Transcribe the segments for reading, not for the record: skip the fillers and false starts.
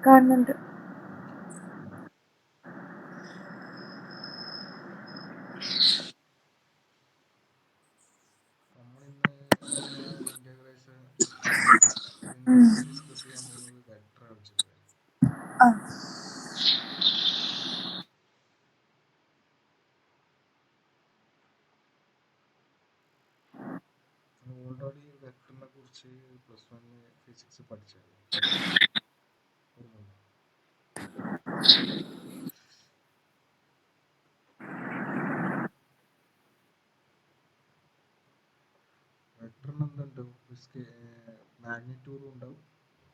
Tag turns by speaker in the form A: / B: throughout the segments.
A: കാണുന്നുണ്ട്.
B: നമ്മളിന്ന് linear integration discuss ചെയ്യാൻ പോകുന്നത് വെക്ടർ ആൾജിബ്ര.
A: ആ
B: ഓൾറെഡി വെക്ടറിനെ കുറിച്ച് +1 ഫിസിക്സ് പഠിച്ചത് വെക്ടറിന് എന്തുണ്ടാവും? മാഗ്നിറ്റ്യൂഡും ഉണ്ടാവും,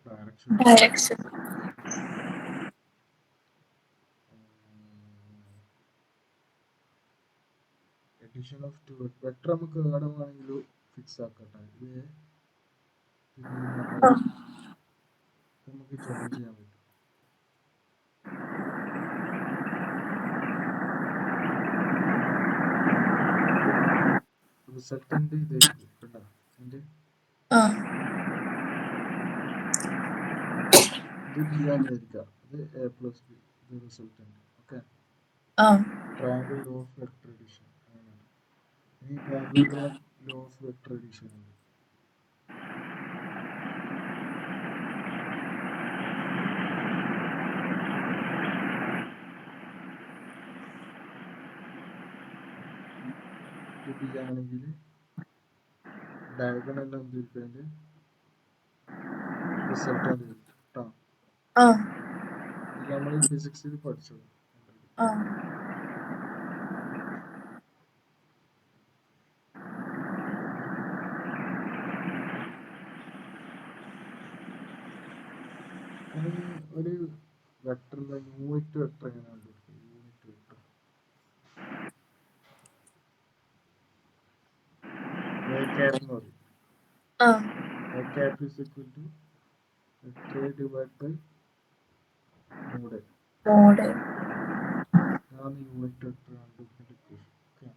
B: ഡയറക്ഷനും
A: direction.
B: Addition of two vector നമുക്ക് എവിടെ വേണമെങ്കിലും ഫിക്സ് ആക്കട്ടെ. ഇത് നമുക്ക് ജോയിൻ ചെയ്യാൻ പറ്റും. റിസൾട്ടന്റ് ഇതായിരിക്കും കേട്ടോ. ഇത് ബിയാന്ന് വിചാരിക്കുക. ഇത് A+B, ഇത് resultant. Okay, triangle law of vector addition. ഈ triangle law of vector addition ഉണ്ട്. ഇത് ബി ആണെങ്കിൽ ഡയഗണൽ എന്തിരിക്കതിന്റെ റിസൾട്ടന്റ് കേട്ടോ. ഇത് നമ്മൾ ഫിസിക്സിൽ പഠിച്ചത്. ഒരു വെക്ടറിന്റെ യൂണിറ്റ് വെക്ടർ എങ്ങനെ കണ്ടുപിടിക്കും? യൂണിറ്റ് വെക്ടർ A cap എന്ന് പറയും. A cap is equal to vector divide by mode. അതാണ് യൂണിറ്റ് വെക്ടർ കണ്ടുപിടിക്കേണ്ട ഇക്വേഷൻ.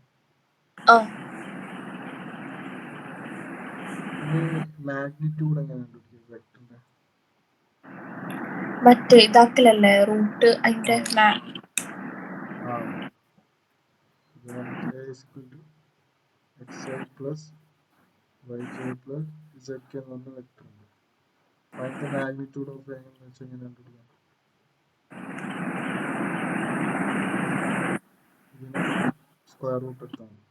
B: ഇനി മാഗ്നിറ്റ്യൂഡ് എങ്ങനെ കണ്ടുപിടിക്കും വെക്ടറിന്റെ?
A: മറ്റേ ഇതാക്കലല്ലേ റൂട്ട് അതിന്റെ
B: നമുക്ക് A is equal to xi plus yj plus zk എന്ന് പറഞ്ഞ വെക്ടർ ഉണ്ട്. Find the magnitude of A എന്ന് വെച്ചാൽ എങ്ങനെ കണ്ടുപിടിക്കാം? ഇതിനെ സ്ക്വയർ റൂട്ട് എടുത്താൽ മതി.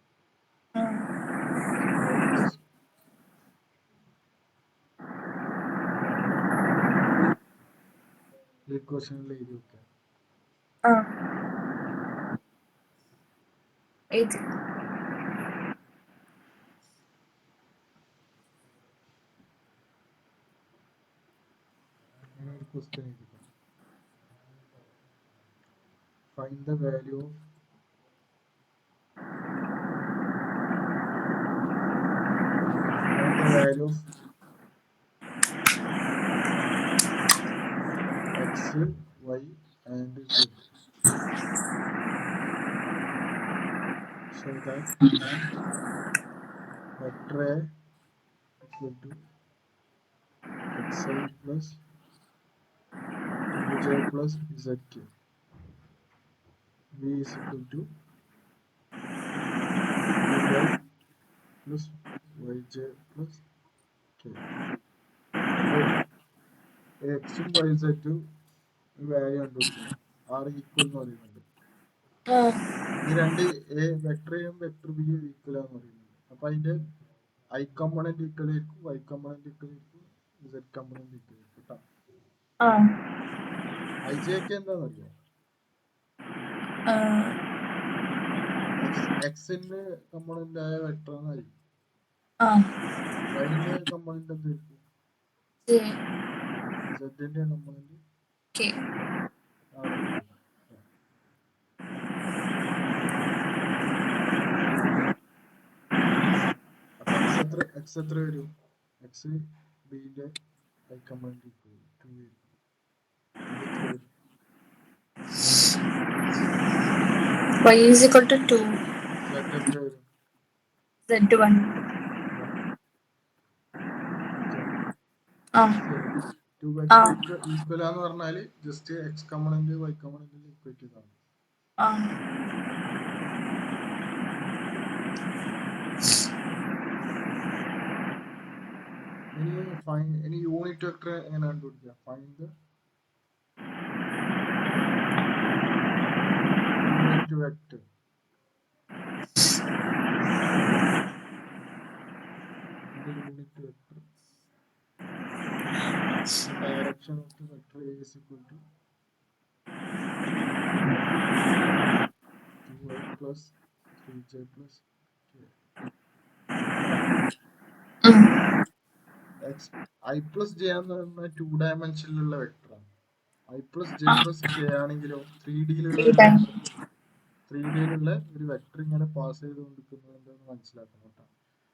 B: ഈ ക്വസ്റ്റനിൽ എഴുതി വെക്കാം. ഒരു ക്വസ്റ്റ്യൻ എഴുതിക്കാം. Find the value of x, y and z. So that vector A equal to xi plus 2j plus zk. V is equal to 2y plus yj plus k. x ഉം y z value കണ്ടുപിടിക്കണം. R equal എന്ന് പറയുന്നുണ്ട്. ഈ രണ്ട് vector എയും vector ബിയും equal ആണെന്ന് പറയുന്നുണ്ട്. അപ്പൊ അതിന്റെ I കമ്പോണന്റ് ഈക്വൽ ആയിരിക്കും, y കമ്പോണന്റ് ഈക്വൽ ആയിരിക്കും, z കമ്പോണന്റ് ഈക്വൽ ആയിരിക്കും കേട്ടോ. ijk എന്താണെന്ന് അറിയോ? എക്സിന്റെ കമ്പോണന്റ് ആയ വെക്ടർ ആയിരിക്കും. വൈന്റെ കമ്പോണന്റ് എന്തായിരിക്കും? സെഡിന്റെ കമ്പോണന്റ് എക്സ് എത്ര വരും? എക്സ് ബിന്റെ ഐ കമ്പോണന്റ് ഈക്വൽ 2 വരും.
A: y is equal to 2.
B: z എത്ര വരും?
A: z1.
B: 2 വെക്ടർ ഈക്വൽ ആന്ന് പറഞ്ഞാൽ ജസ്റ്റ് എക്സ് കമ്പോണന്റ് വൈ കമ്പോണന്റിൽ ഇക്വേറ്റ് ചെയ്താണ്. ഇനി യൂണിറ്റ് വെക്ടർ എങ്ങനെ കണ്ടുപിടിക്കുക? Find the unit vector. Unit vector direction of the vector A is equal to 2y plus 3j plus k. I plus j എന്ന് പറഞ്ഞാൽ 2 ഡയമെൻഷനിലുള്ള വെക്ടറാണ്. I plus j plus k ആണെങ്കിലോ 3Dയിലുള്ള ഒരു vector ഇങ്ങനെ pass ചെയ്തുകൊണ്ടിരിക്കുന്നുണ്ടെന്ന് മനസ്സിലാക്കണം കേട്ടോ.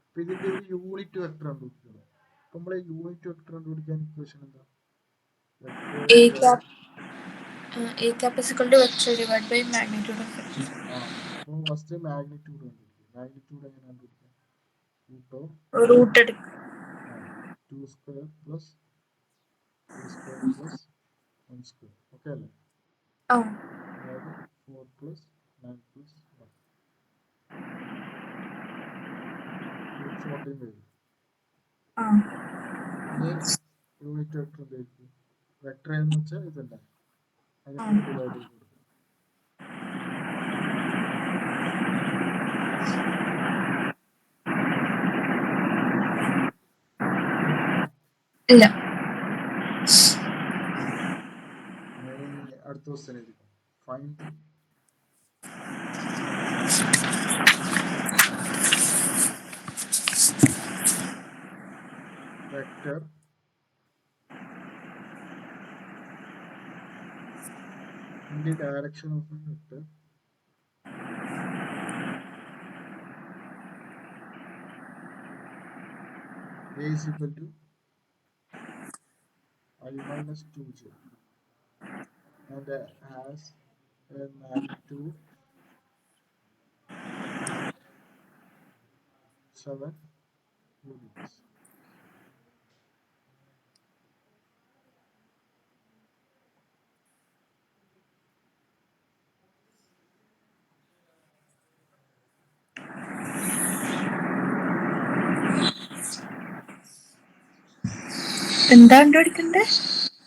B: അപ്പൊ ഇതിന്റെ ഒരു യൂണിറ്റ് വെക്ടർ കണ്ടുപിടിക്കുന്നത്. അപ്പൊ നമ്മളെ യൂണിറ്റ് വെക്ടർ കണ്ടുപിടിക്കാൻ ഇക്വേഷൻ എന്താ?
A: A cap is equal to vector divided by magnitude of vector.
B: അപ്പോൾ ഫസ്റ്റ് മാഗ്നിറ്റ്യൂഡ് കണ്ടുപിടിക്കും. മാഗ്നിറ്റ്യൂഡ് എങ്ങനെ കണ്ടുപിടിക്കാം?
A: റൂട്ട് എടുക്കും.
B: 2 square plus 3 square plus 1 square. Okay അല്ലേ? അതായത് 4 പ്ലസ് 9 പ്ലസ് 1. 14 വരും. യൂണിറ്റ് വെക്ടർ എന്തായിരിക്കും? വെക്ടർ എന്ന് വെച്ചാൽ ഇതല്ലേ, അതിനെ ഡിവൈഡ് ചെയ്ത് കൊടുക്കും.
A: ഇല്ല.
B: അടുത്ത ക്വസ്റ്റ്യൻ ആയിരിക്കും. Find vector in the direction of a vector A is equal to I minus 2j and has a magnitude 7 units.
A: എന്താ കണ്ടുപിടിക്കണ്ടേ?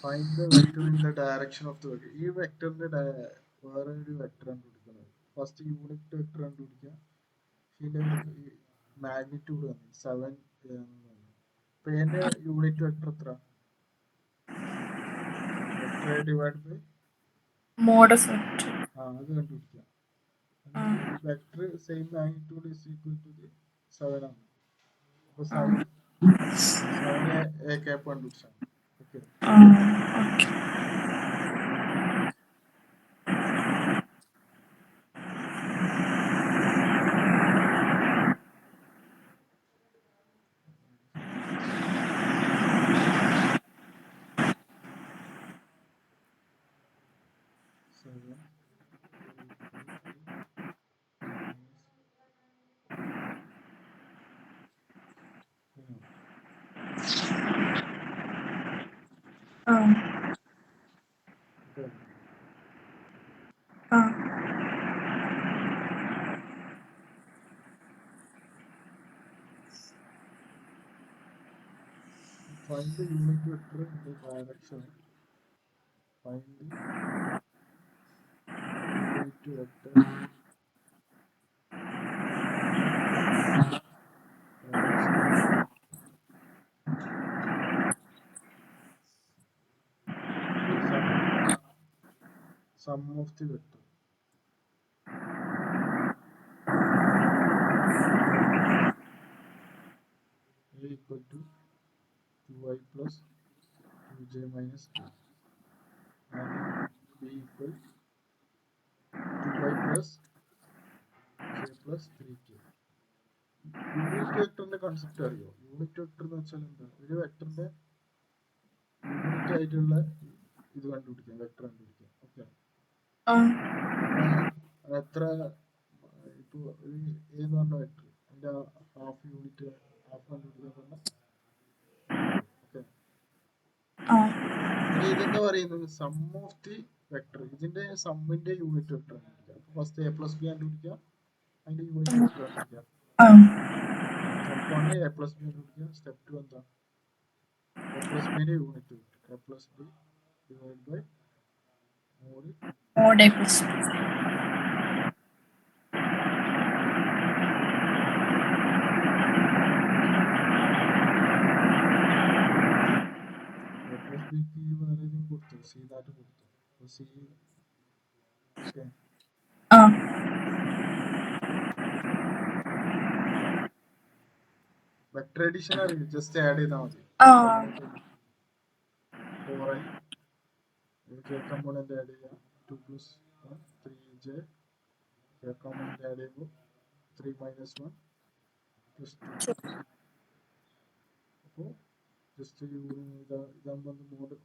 B: Find the vector in the direction of the vector. ഈ വെക്ടറിന്റെ വേറെ ഒരു വെക്ടർ കണ്ടുപിടിക്കുന്നത്. First unit vector കണ്ടുപിടിക്കുക. ഇതിന്റെ magnitude 7 അപ്പൊ ഇതിന്റെ യൂണിറ്റ് വെക്ടർ എത്ര? Vector divide by
A: mod of vector.
B: അത് കണ്ടുപിടിക്കുക. Vector same magnitude is equal to 7 ആണ്. അപ്പൊ 7 a cap കണ്ടുപിടിച്ചാൽ okay. Find the unit vector in the direction. Find the unit vector sum of the vector. A equal to 2y plus 2j minus k and B equal 2y plus j plus 3k. Unit വെക്ടറിന്റെ concept അറിയോ? Unit vector എന്ന് വെച്ചാൽ എന്താ? ഒരു വെക്ടറിന്റെ unit ആയിട്ടുള്ള ഇത് കണ്ടുപിടിക്കാം, വെക്ടർ കണ്ടുപിടിക്കാം. ഓക്കെ, എത്ര ഇപ്പൊ എന്ന് പറഞ്ഞ വെക്ടർ അതിന്റെ ഹാഫ് യൂണിറ്റ് ഹാഫ് കണ്ടുപിടിക്കാൻ പറഞ്ഞ ഓക്കെ.
A: ആ
B: ഇനി ഇതെന്താ പറയുന്നത്? Sum of the vector. ഇതിന്റെ സമ്മിന്റെ യൂണിറ്റ് വെക്ടർ കണ്ടുപിടിക്കുക. ഫസ്റ്റ് എ പ്ലസ് ബി കണ്ടുപിടിക്കുക, അതിന്റെ യൂണിറ്റ് വെക്ടർ കണ്ടുപിടിക്കുക.
A: ആ
B: സ്റ്റെപ്പ് 1 എ പ്ലസ് ബി കണ്ടുപിടിക്കുക. സ്റ്റെപ്പ് 2 എന്താ? എ പ്ലസ് ബിന്റെ unit vector A plus B divide by mod
A: mod A plus B.
B: A plus ബിക്ക് വേറെ ഏതെങ്കിലും കൊടുത്തു? സി ദാറ്റ് കൊടുത്തു. അപ്പോൾ സി ഓക്കെ.
A: ആ
B: വെക്ടർ എഡിഷൻ അറിയില്ല, ജസ്റ്റ് ആഡ് ചെയ്താൽ മതി.
A: ആ
B: 4i j കമ്പോണന്റ് ആഡ് ചെയ്യാം. 2 plus 1 3j j component add ചെയ്യുമ്പോൾ 3 മൈനസ് 1 പ്ലസ് 2. അപ്പോൾ ജസ്റ്റ് ഇതാകുമ്പോൾ mod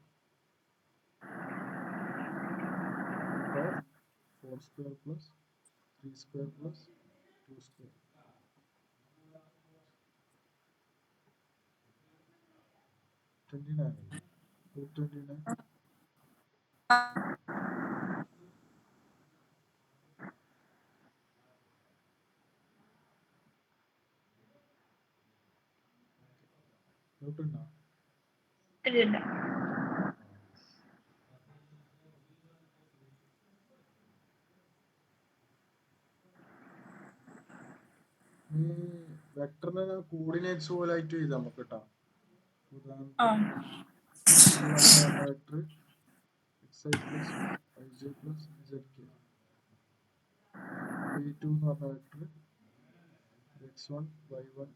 B: 4 square plus 3 square plus 2 square 29 29. നോട്ടുണ്ടോ?
A: ഇല്ല.
B: ഈ വെക്ടറിനെ കോർഡിനേറ്റ്സ് പോലെ ആയിട്ട് എഴുതാം നമുക്ക് കേട്ടോ.
A: ആ
B: vector xi plus ij plus zk. v2 എന്ന് പറഞ്ഞ വെക്ടർ x1 y1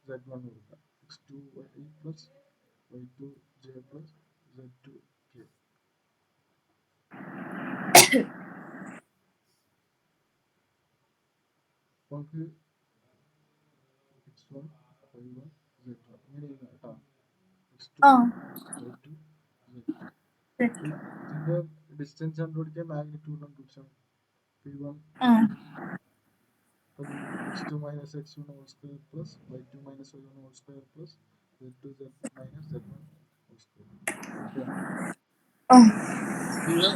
B: z1 കൊടുക്കാം. x2 y plus y2 j plus z2 k. നമുക്ക് x1 y1 z1 ഇങ്ങനെ എഴുതാം കേട്ടോ. x2
A: ആ
B: y2 z2. ഇതിന്റെ ഡിസ്റ്റൻസ് കണ്ടുപിടിക്കാൻ മാഗ്നിറ്റ്യൂഡ് കണ്ടുപിടിച്ചാൽ p1
A: ആ
B: x2 minus x1 whole square plus y2 minus y1 whole square plus z2 z minus z1 whole square. Okay.
A: ആ
B: P1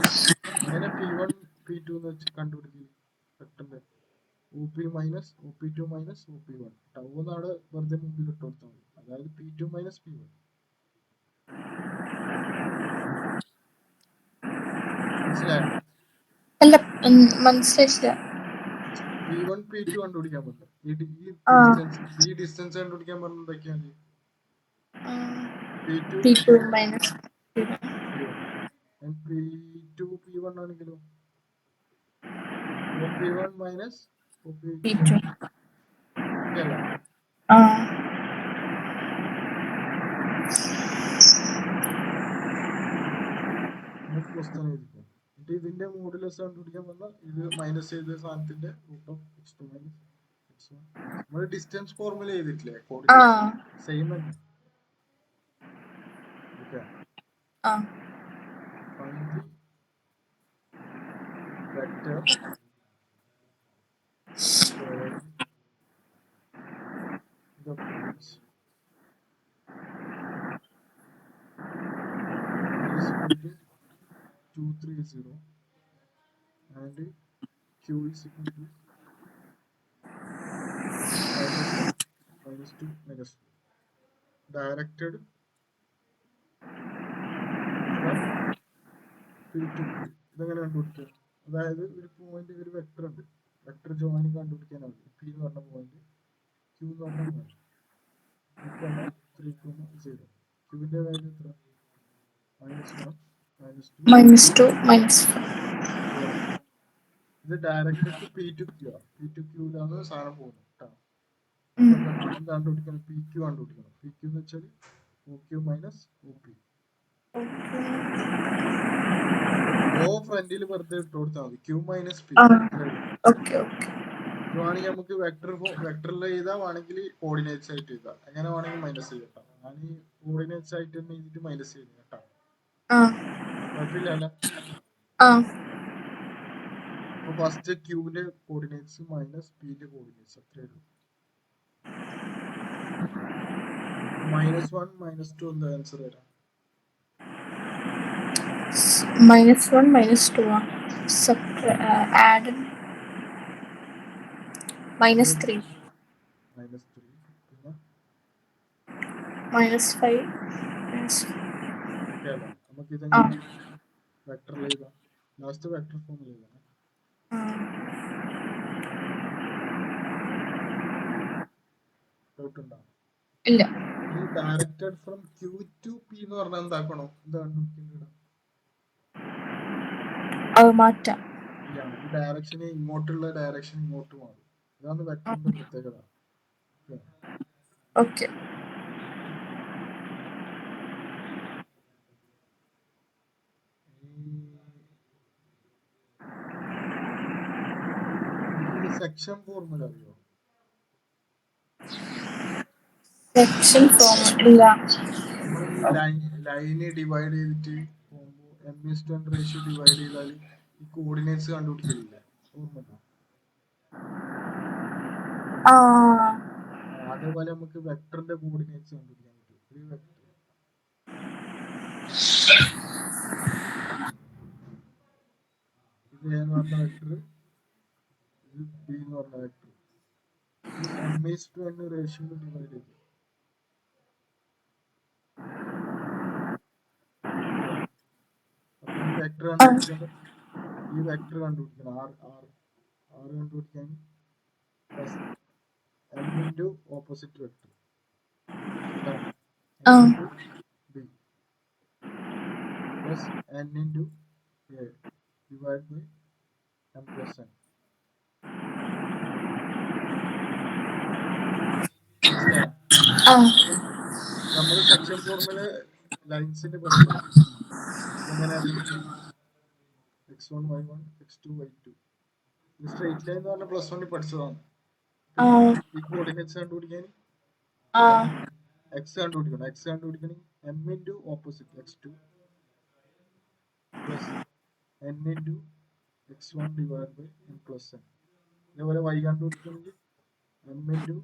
B: അങ്ങനെ p1 p2 എന്ന് വെച്ച് കണ്ടുപിടിക്കുക. വെക്ടറിന്റെ OP minus OP2 minus OP1 tau എന്നാണ് വെറുതെ മുമ്പിൽ ഇട്ട് കൊടുത്താൽ മതി. അതായത് p2 മൈനസ് p1. മനസ്സിലായോ?
A: അല്ല മനസ്സിലായില്ല.
B: p1 p2 കണ്ടുപിടിക്കാൻ പറഞ്ഞു. ഈ ഡിസ്റ്റൻസ് കണ്ടുപിടിക്കാൻ പറഞ്ഞു. എന്തൊക്കെയാണ് p2
A: p2 minus
B: p1 p2 p1 ആണെങ്കിലോ OP1 മൈനസ് OP2
A: p2.
B: അല്ല.
A: ആ
B: ക്വസ്റ്റ്യൻ എഴുതിക്കും. എന്നിട്ട് ഇതിന്റെ മോഡുലസ് കണ്ടുപിടിക്കാൻ പറഞ്ഞാൽ ഇത് മൈനസ് ചെയ്ത സാധനത്തിന്റെ root of x2 minus x1. നമ്മൾ ഡിസ്റ്റൻസ് ഫോർമുല ചെയ്തിട്ടില്ലേ? കോർഡിനേറ്റ്സ് സെയിം തന്നെ. ഓക്കെ.
A: ആ
B: find the vector showing the points is equal to 230 and q is equal to minus 2 minus 2 directed from p to q. ഇതെങ്ങനെ കണ്ടുപിടിക്കുക? അതായത് ഒരു point, ഒരു vector ഉണ്ട്, വെക്ടർ ജോയിനിങ് കണ്ടുപിടിക്കാനാണ് p എന്ന് പറഞ്ഞ പോയിന്റ്, q എന്ന് പറഞ്ഞ പോയിന്റ് 3,0. ക്യൂവിന്റെ വാല്യൂ എത്ര? -1 -2 -4. ഇത് direct to P to Q ആണ്. പി ടു ക്യൂലാണ് സാധനം പോകുന്നത് കേട്ടോ. എന്ത് കണ്ടുപിടിക്കണം? പി ക്യൂ കണ്ടുപിടിക്കണം. പി ക്യൂ എന്ന് വെച്ചാൽ O Q minus O P. O ഫ്രണ്ടിൽ വെറുതെ ഇട്ട് കൊടുത്താൽ മതി. Q minus P. വേണമെങ്കിൽ നമുക്ക് വെക്ടറിൽ എഴുതാം, വേണമെങ്കിൽ കോർഡിനേറ്റ്സ് ആയിട്ട് എഴുതാം. എങ്ങനെ വേണമെങ്കിൽ മൈനസ് ചെയ്യട്ടോ. ഞാൻ ഈ കോർഡിനേറ്റ്സ് ആയിട്ട് തന്നെ എഴുതിട്ട് മൈനസ് ചെയ്യുന്നു കേട്ടോ. കുഴപ്പമില്ലല്ലോ. അപ്പൊ ഫസ്റ്റ് ക്യൂവിന്റെ കോർഡിനേറ്റ്സ് മൈനസ് പിന്റെ കോർഡിനേറ്റ്സ് അത്രേ ഉള്ളൂ. -1 -2 എന്താ ആൻസർ വരാം?
A: -1 -2 add -3
B: -3 പിന്നെ
A: -5
B: ഓക്കെ അല്ലേ? നമുക്ക്
A: ആ
B: ഇതെങ്ങനെ വെക്ടറിൽ എഴുതാം? ലാസ്റ്റ് വെക്ടർ ഫോമിൽ എഴുതാം. ഡൗട്ട് ഉണ്ടോ?
A: ഇല്ല.
B: ഈ directed from Q to P എന്ന് പറഞ്ഞാൽ എന്താക്കണോ? എന്താണ്
A: അത് മാറ്റാം.
B: ഇല്ല, ഈ ഡയറക്ഷന് ഇങ്ങോട്ടുള്ള ഡയറക്ഷൻ ഇങ്ങോട്ട് മാറും. ഇതാണ് വെക്ടറിന്റെ പ്രത്യേകത.
A: ഓക്കെ.
B: ഈ സെക്ഷൻ ഫോർമുല അറിയോ?
A: സെക്ഷൻ ഫോർമുല ഇല്ല.
B: നമ്മൾ ഈ ലൈന് ഡിവൈഡ് ചെയ്തിട്ട് പോകുമ്പോൾ m/n റേഷ്യോ ഡിവൈഡ് ചെയ്താൽ ഈ കോർഡിനേറ്റ്സ് കണ്ടുപിടിക്കലില്ല. ഓർമ്മ? അതേപോലെ നമുക്ക് വെക്ടറിന്റെ കോർഡിനേറ്റ്സ് കണ്ടുപിടിക്കാൻ പറ്റും. ഒരു വെക്ടർ ഇത് എന്ന് പറഞ്ഞ വെക്ടർ, ഇത് ബി എന്ന് പറഞ്ഞ വെക്ടർ, ഈ m/n റേഷ്യോ ഡിവൈഡ് ചെയ്തു. അപ്പൊ ഈ വെക്ടർ കണ്ടുപിടിക്കണം. r കണ്ടുപിടിക്കാൻ m into opposite vector m into b plus n into a divided by m plus n. നമ്മൾ സെക്ഷൻ ഫോർമുല ലൈൻസിന്റെ പഠിക്കണം. ഇതെങ്ങനെയാ x1 y1 x2 y2 straight line എന്ന് പറഞ്ഞ +1 പഠിച്ചതാണ്. ഈ കോർഡിനേറ്റ്സ് കണ്ടുപിടിക്കാൻ x കണ്ടുപിടിക്കണം. m into opposite x2 plus n into x1 divided by m plus n. ഇതേപോലെ y കണ്ടുപിടിക്കണമെങ്കിൽ m into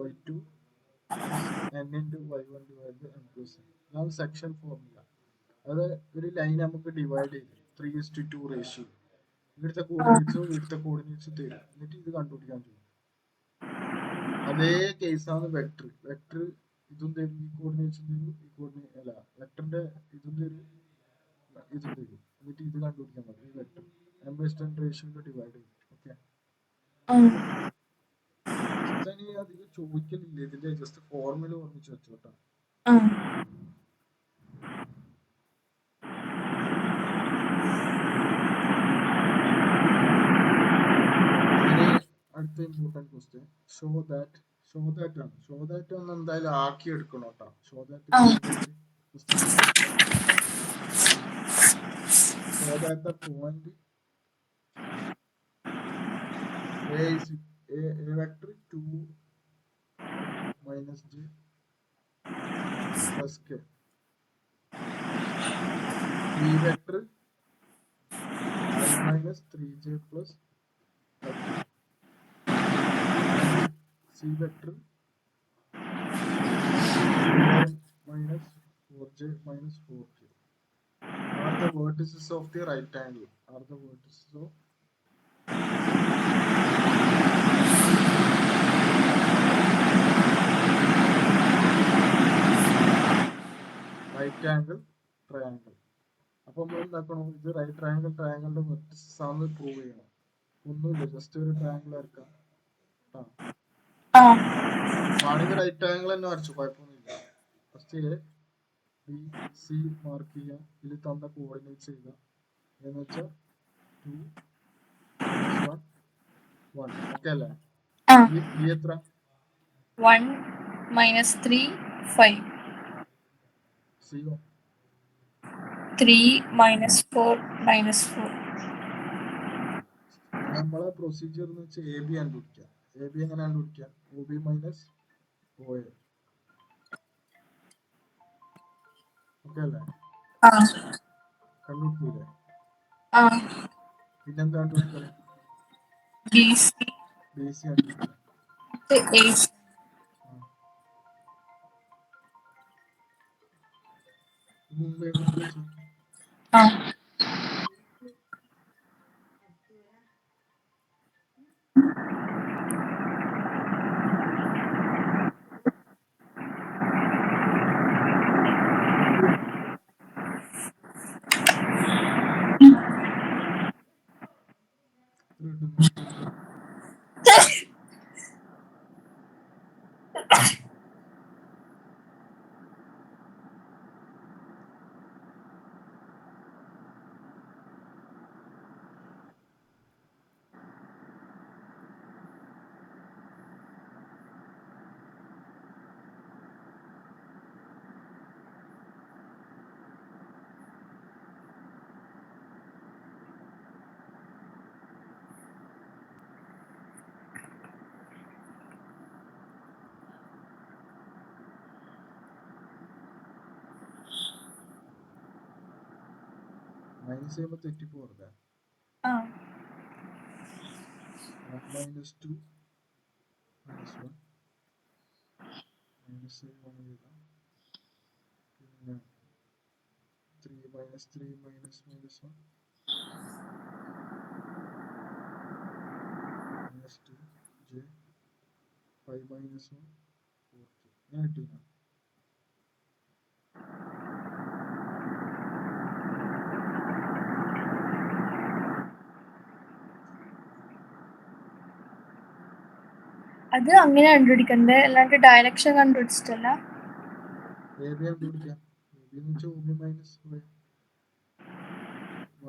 B: y2 plus n into y1 divided by m plus n. ഇതാണ് section formula. അത് ഒരു ലൈൻ നമുക്ക് divide ചെയ്ത് 3:2 ratio ഇവിടുത്തെ coordinates തരും. എന്നിട്ട് ഇത് കണ്ടുപിടിക്കാൻ ചെയ്യും. അതേ കേസാണ് വെക്ടർ. ഇതും തരും, ഈ കോർഡിനേറ്റ്സും തരും, ഈ കോർഡിനേറ്റ് അല്ല വെക്ടറിന്റെ ഇതും തരും, ഇതും തരും. എന്നിട്ട് ഇത് കണ്ടുപിടിക്കാൻ പറ്റും. ഈ വെക്ടർ m/n റേഷ്യോ ഡിവൈഡ് ചെയ്യും. ഓക്കെ, അധികം ചോദിക്കലില്ല. ഇതിന്റെ ജസ്റ്റ് ഫോർമുല ഓർമ്മിച്ച് വെച്ചോട്ടാ. അടുത്ത ഇമ്പോർട്ടന്റ് ക്വസ്റ്റ്യൻ ഷോ ദാറ്റ് ഒന്ന് എന്തായാലും ആക്കി എടുക്കണം കേട്ടോ. Show that the point a vector 2 minus j plus k, b vector I minus 3j plus c vector I minus 4j minus 4k are the vertices of the right angle. Right angle triangle. അപ്പൊ നമ്മൾ എന്താക്കണം? ഇത് right ട്രയാംഗിളിന്റെ vertices ആണെന്ന് prove ചെയ്യണം. ഒന്നുമില്ല, just ഒരു triangle വരക്കാം. ആണെങ്കിൽ റൈറ്റ് ആംഗിൾ തന്നെ വരച്ചു, കുഴപ്പമൊന്നുമില്ല. First A B C mark ചെയ്യുക. ഇതിൽ തന്ന കോർഡിനേറ്റ്സ് ചെയ്യുക. എന്ന് വെച്ചാൽ 2 1 1. ഓക്കെ അല്ലേ? ബി എത്ര?
A: 1 -3 5.
B: സിയോ
A: 3 -4 -4.
B: നമ്മളെ പ്രൊസീജിയർ എന്ന് വെച്ചാൽ എ ബി കണ്ടുപിടിക്കുക. എ ബി എങ്ങനെ കണ്ടുപിടിക്കുക? O B minus O A. Okay അല്ലേ? കണ്ടുപിടിക്കൂലേ? പിന്നെന്താ കണ്ടുപിടിക്കണേ? ബി സി കണ്ടുപിടിക്കുക. മുമ്പേ മൈനസ് ചെയ്യുമ്പോൾ തെറ്റിപ്പോറുക.
A: ആ
B: 1 minus 2 minus 1 minus 1 എഴുതാം. പിന്നെ 3 minus 3 minus minus 1 minus 2 j 5 minus 1 4 j. ഞാൻ കിട്ടിയില്ല.
A: അത് അങ്ങനെ കണ്ടുപിടിക്കണ്ടേ, അല്ലാണ്ട് ഡയറക്ഷൻ കണ്ടുപിടിച്ചിട്ടല്ല.
B: എ ബി കണ്ടുപിടിക്കാം. എ ബി എന്ന് വെച്ചാൽ ഒ ബി മൈനസ്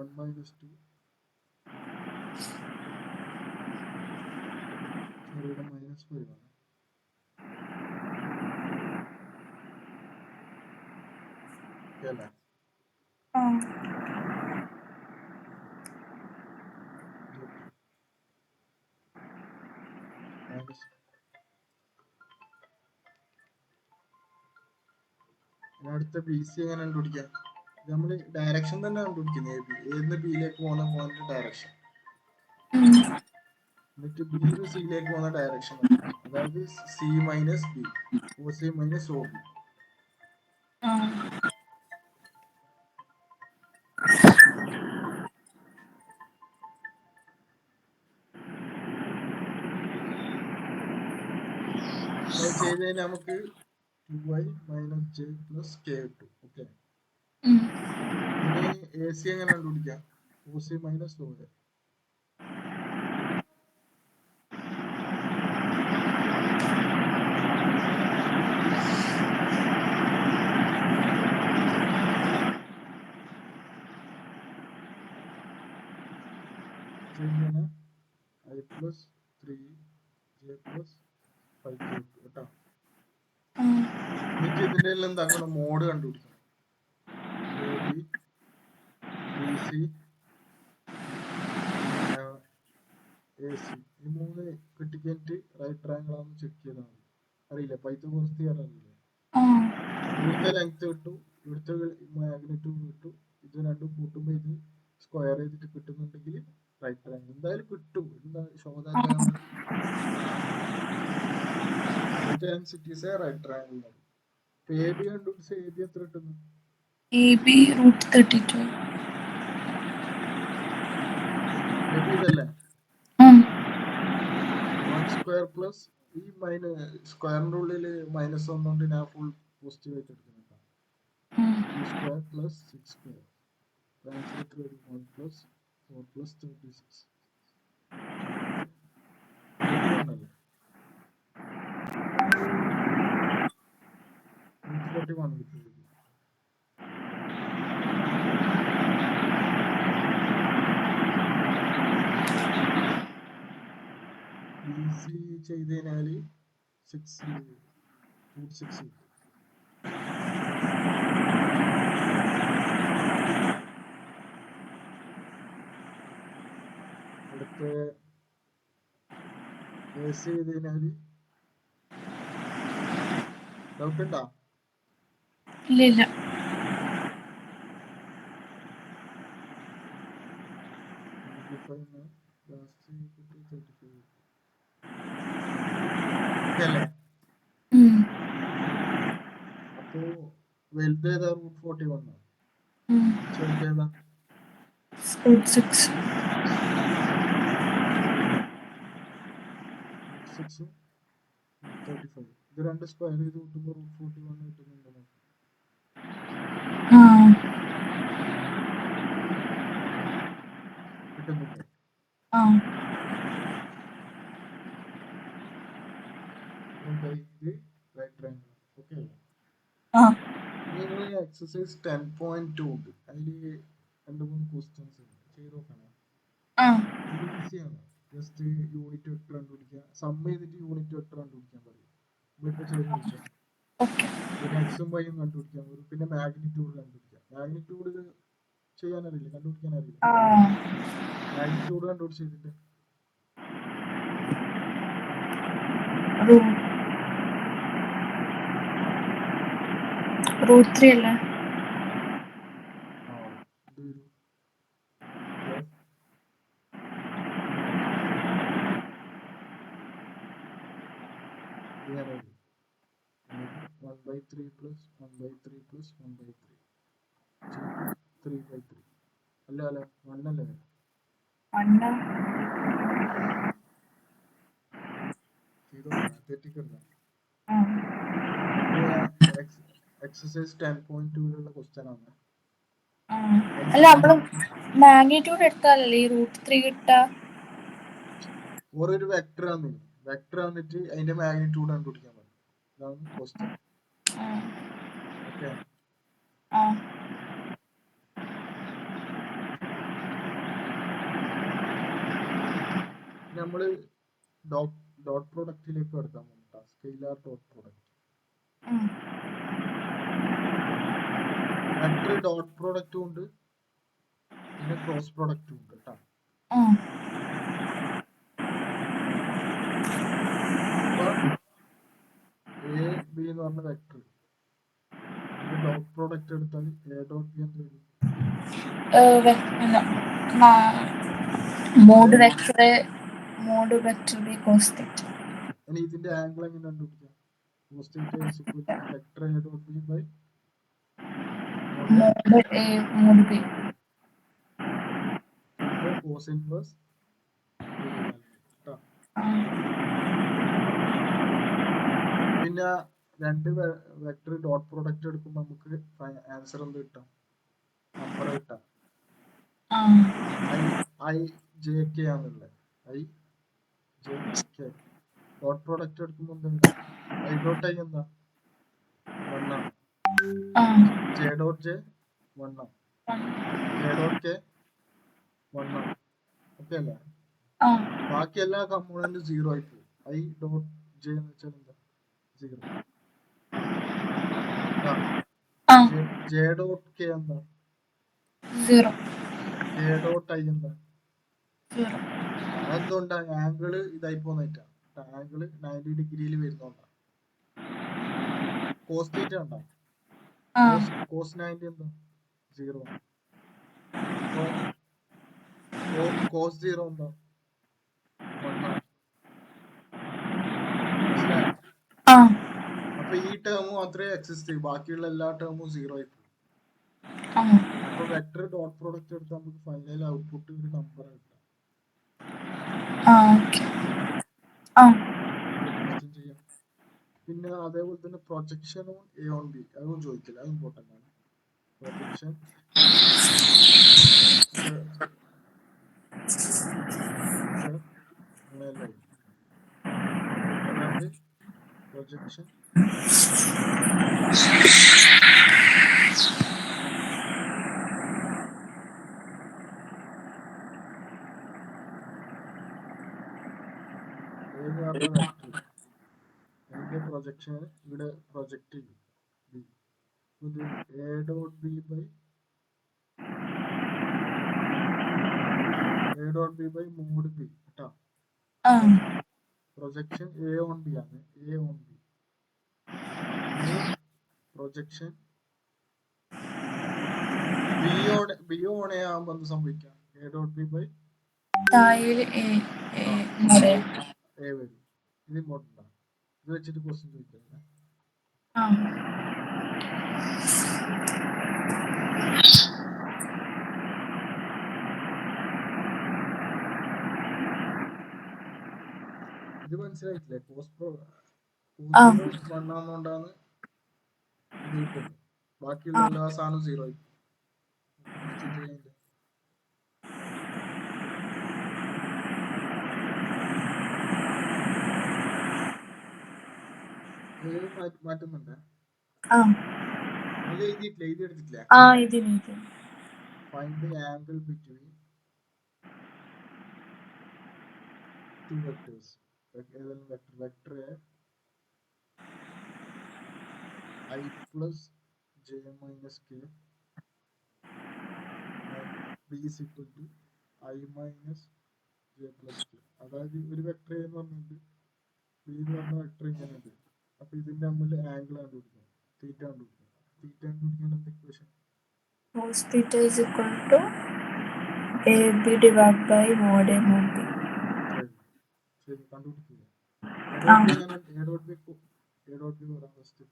B: 1 minus 2 ചെറിയുടെ മൈനസ് 5 ആണ്. അല്ലേ?
A: ആ
B: മൈനസ് അടുത്ത ബി സി എങ്ങനെ കണ്ടുപിടിക്കാം? നമ്മൾ ഡയറക്ഷൻ തന്നെ കണ്ടുപിടിക്കുന്നത്. എ ബി ഏന്ന് ബിയിലേക്ക് പോകുന്ന പോയിന്റ് ഡയറക്ഷൻ, എന്നിട്ട് ബിന്ന് സിയിലേക്ക് പോകുന്ന ഡയറക്ഷൻ, അതായത് C minus B, O C minus O B. ചെയ്ത് കഴിഞ്ഞാൽ നമുക്ക് 2y minus J plus K കിട്ടും. ഓക്കെ, ഇനി എ സി എങ്ങനെ കണ്ടുപിടിക്കാം? O C minus O A. I plus 3j plus 5j കേട്ടോ. എന്നിട്ട് ഇതിന്റെ എല്ലാം എന്താക്കണം? മോഡ് കണ്ടുപിടിക്കണം. A B B C A C ഈ മൂന്ന് കിട്ടിക്കഴിഞ്ഞിട്ട് റൈറ്റ് ട്രയാങ്കിൾ ആണെന്ന് ചെക്ക് ചെയ്താൽ മതി. അറിയില്ല, പൈത്തഗോറസ് തിയറം അറിയില്ലേ? ഇവിടുത്തെ ലെങ്ത് കിട്ടു, ഇവിടുത്തെ മാഗ്നിറ്റ്യൂഡ് കിട്ടു, ഇത് രണ്ടും കൂട്ടുമ്പോൾ ഇത് സ്ക്വയർ ചെയ്തിട്ട് കിട്ടുന്നുണ്ടെങ്കിൽ റൈറ്റ് ട്രയാങ്കിൾ എന്തായാലും കിട്ടും. എന്താ ശോധന densities right triangle. A B കണ്ടുപിടിച്ച എ ബി എത്ര കിട്ടുന്നു?
A: A B √32.
B: എ ബി ഇതല്ലേ? 1 സ്ക്വയർ പ്ലസ് ഈ സ്ക്വയറിന്റെ ഉള്ളിൽ മൈനസ് വന്നുകൊണ്ട് ഞാൻ ഫുൾ പോസിറ്റീവ് ആയിട്ട് എടുക്കുന്നുണ്ട്. 2 square plus 6 square translator 1 plus 4 plus 36 41 കിട്ടും. ഈസി ചെയ്ത് കഴിഞ്ഞാൽ 6 കിട്ടും. അടുത്ത കേസ് ചെയ്ത് കഴിഞ്ഞാൽ ഡൗട്ട് ഉണ്ടോ?
A: ഇല്ല.
B: അപ്പോ വലുതേതാ? √41. ചെറുതേതാ?
A: √6.
B: 35. ഇത് രണ്ട് സ്ക്വയർ ചെയ്ത് കൂട്ടുമ്പോൾ √41 കിട്ടുന്നുണ്ടോ? കിട്ടുന്നുണ്ടോ? എക്സസൈസ് 10.2 ഉണ്ട്. അതിൽ 2-3 ക്വസ്റ്റ്യൻസ് ചെയ്ത് നോക്കണം. ഈസിയാണ്. ജസ്റ്റ് യൂണിറ്റ് വെക്ടർ കണ്ടുപിടിക്കുക. സം ചെയ്തിട്ട് യൂണിറ്റ് വെക്ടർ കണ്ടുപിടിക്കാൻ പറയും. നമ്മളിപ്പോ ചെയ്ത് നോക്കാം. പിന്നെ എക്സും വൈയും കണ്ടുപിടിക്കാൻ പറയും. പിന്നെ മാഗ്നിറ്റ്യൂഡ് കണ്ടുപിടിക്കാം. മാഗ്നിറ്റ്യൂഡ് ചെയ്യാനറിയില്ല, കണ്ടുപിടിക്കാൻ അറിയില്ല. മാഗ്നിറ്റ്യൂഡ് കണ്ടുപിടിച്ചിട്ട്
A: √3 അല്ലേ?
B: ഇങ്ങനെ വരും. എന്നിട്ട് 1/3 പ്ലസ് 1/3 പ്ലസ് 1/3 3/3 അല്ല 1 അല്ലേ വരും. തെറ്റിക്കണ്ട. എക്സസൈസ് 10.2 ക്വസ്റ്റ്യൻ ആണ്.
A: അല്ല നമ്മള് മാഗ്നിറ്റ്യൂഡ് എടുത്താലല്ലേ ഈ √3 കിട്ടാ.
B: ഒരു വെക്ടർ വന്നിട്ട് അതിന്റെ മാഗ്നിറ്റ്യൂഡ് കണ്ടുപിടിക്കാൻ പറ്റും. ഇതാണ് ക്വസ്റ്റ്യൻ. ഓക്കെ, നമ്മള് ഡോട്ട് പ്രോഡക്റ്റിലേക്ക് എടുക്കാൻ പോകും. Scalar dot product. Vector dot പ്രോഡക്റ്റും ഉണ്ട്, പിന്നെ ക്രോസ് പ്രോഡക്റ്റും ഉണ്ട് കേട്ടോ. എ ബി എന്ന് പറഞ്ഞ വെക്ടർ ഡോട്ട് പ്രോഡക്റ്റ് എടുത്താൽ എ ഡോട്ട് ബി എന്ത് വരും?
A: Mod vector B cos theta.
B: ഇനി ഇതിന്റെ ആംഗിൾ എങ്ങനെ കണ്ടുപിടിക്കാം? Cos theta is equal to vector A dot B by
A: mod A mod B.
B: അപ്പോൾ കോസ് ഇൻവേഴ്സ് പിന്നെ രണ്ട് വെക്ടർ ഡോട്ട് പ്രോഡക്റ്റ് എടുക്കുമ്പോൾ നമുക്ക് ആൻസർ എന്ത് കിട്ടാം? നമ്പർ കിട്ടാം. ഐ ജെ കെ ആണുള്ളത്. I J K. Dot product എടുക്കുമ്പോൾ എന്താ? ഐ ഡോട്ട് ഐ എന്താ? 1 ആണ്. ജെ ഡോട്ട് ജെ 1 ആണ്. ജെ ഡോട്ട് കെ 1 ആണ്. ഓക്കെ അല്ലേ? ബാക്കി എല്ലാ കമ്പോണന്റും 0 ആയി പോകും. ഐ ഡോട്ട് ജെ എന്ന് വെച്ചാൽ എന്താ? 0. ജെ ഡോട്ട് കെ എന്താ?
A: 0.
B: കെ ഡോട്ട് ഐ എന്താ? 0. അതെന്തുകൊണ്ടാ? ആംഗിള് ഇതായി പോന്നിട്ടാ. ആംഗിള് 90 ഡിഗ്രിയിൽ വരുന്നോണ്ടാ. കോസ് തീറ്റ ഉണ്ടോ? കോസ് 90 എന്താ? 0. കോസ് 0 എന്താ? 1 ആണ്. അപ്പൊ ഈ ടേം മാത്രമേ എക്സിസ്റ്റ് ചെയ്യൂ, ബാക്കിയുള്ള എല്ലാ ടേമും 0 ആയി പോകും. അപ്പൊ വെക്ടർ ഡോട്ട് പ്രോഡക്റ്റ് എടുത്താൽ നമുക്ക് ഫൈനൽ ഔട്ട്പുട്ട് ഒരു നമ്പർ കിട്ടാം. ചെയ്യാം. പിന്നെ അതേപോലെ തന്നെ പ്രൊജക്ഷനും എ ഓൺ ബി അതും ചോദിക്കില്ല, അത് ഇമ്പോർട്ടൻ്റ് ആണ്. പ്രൊജക്ഷൻ അതായത് പ്രൊജക്ഷൻ അതിന്റെ പ്രൊജക്ഷൻ ഇവിടെ പ്രൊജക്റ്റ് ചെയ്യും. ഇത് A dot B by mod B കേട്ടോ. പ്രൊജക്ഷൻ എ ഓൺ ബി ആണ്. A on B projection B on A ആകുമ്പോൾ എന്ത് സംഭവിക്കാം? A dot B by A വരും. ഇത് ഇമ്പോർട്ടൻ്റ് ആണ്. ഇത് വെച്ചിട്ട് ക്വസ്റ്റ്യൻ ചോദിക്കാം. ഇത് മനസ്സിലായിട്ടില്ലേ? വണ്ണാന്നോണ്ടാണ് ഇത് കിട്ടുന്നത്. ബാക്കിയുള്ള എല്ലാ സാധനവും 0 ആയി. മാറ്റുന്നുണ്ട്. എഴുതിയെടുത്തിട്ടില്ല. Find the angle between two vectors. Vector A I plus j minus k and b is equal to I minus j plus k. അതായത് ഒരു വെക്ടർ എന്ന് പറഞ്ഞിട്ട് ബി എന്ന് പറഞ്ഞ വെക്ടർ ഇങ്ങനെയുണ്ട്. അപ്പൊ ഇതിന്റെ തമ്മിൽ ആംഗിൾ കണ്ടുപിടിക്കണം. തീറ്റ കണ്ടുപിടിക്കണം. തീറ്റ കണ്ടുപിടിക്കാൻ എന്താ equation?
A: Cos theta is equal to AB divided by mod A mod B.
B: ശരി, കണ്ടുപിടിക്കുക. A dot B പറയാം ഫസ്റ്റ്.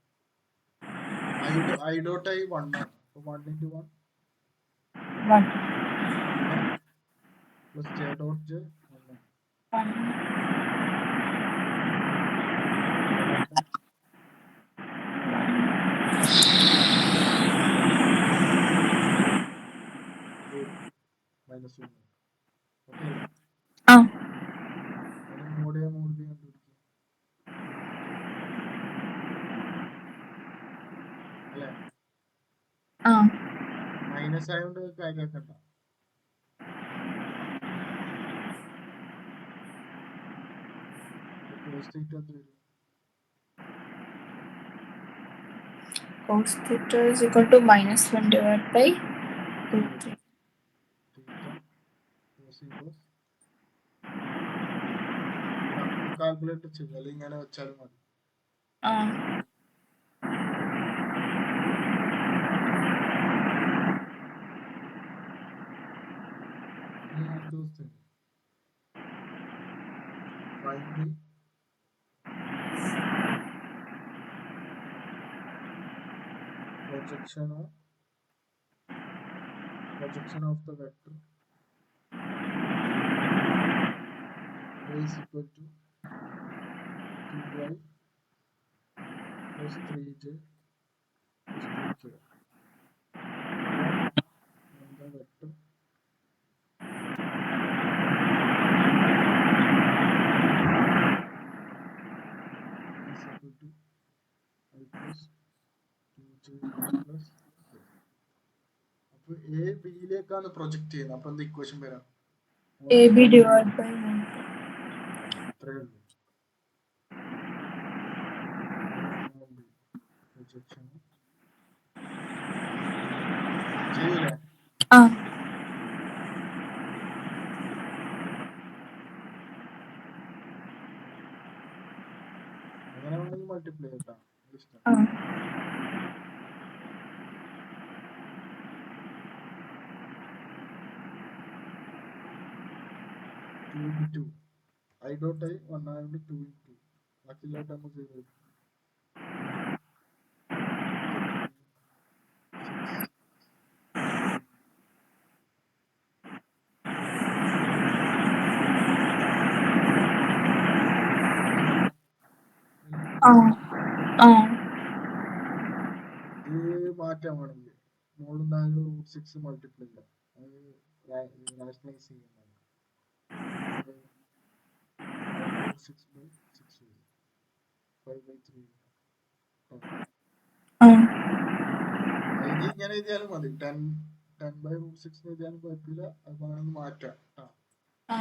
B: I dot I 1 ആണ്. അപ്പോൾ 1 into 1
A: 1
B: plus J dot J 1. 1 minus 1. Okay അല്ലേ?
A: ആ
B: മോഡ് A മോഡ് B കണ്ടുപിടിക്കും അല്ലേ?
A: ആ
B: മൈനസ് ആയതുകൊണ്ട് കാര്യമാക്കണ്ട. cos theta എത്ര വരും?
A: cos theta is equal to -1 divided by √3.
B: theta cos inverse calculator ചെയ്യുക, അല്ലെങ്കിൽ ഇങ്ങനെ വെച്ചാലും മതി.
A: ആ
B: ഇനി അടുത്ത question find the projection of the vector A is equal to 2y plus 3j plus 2k on the vector is equal to I plus 2j plus k. അപ്പോൾ A ബിയിലേക്കാണ് project ചെയ്യുന്നത്. അപ്പോൾ എന്താ ഇക്വേഷൻ വരാം?
A: AB divided by 1.
B: അത്രയേ ഉള്ളൂ. Projection ചെയ്യൂലേ?
A: ആ
B: അങ്ങനെ വേണമെങ്കിൽ മൾട്ടിപ്ലൈ ചെയ്യട്ടാ, ഇഷ്ടം.
A: ആ
B: 2 into 2 I dot I 1 ആയതുകൊണ്ട് 2 into ബാക്കിയുള്ള ടേം 0.
A: ആ ആ
B: ഇത് മാറ്റാൻ വേണമെങ്കിൽ മോളിൽ നിന്നാലും √6 മൾട്ടിപ്ലൈ ചെയ്യാം. അത് റാഷണലൈസ് ചെയ്യുന്നതാണ്. 6/6 5/3.
A: ആ
B: ഇത് ഇങ്ങനെ എഴുതിയാലും മതി. 10/√6 എഴുതിയാലും കുഴപ്പമില്ല. അത് വേണമെങ്കിൽ മാറ്റാം.
A: ആ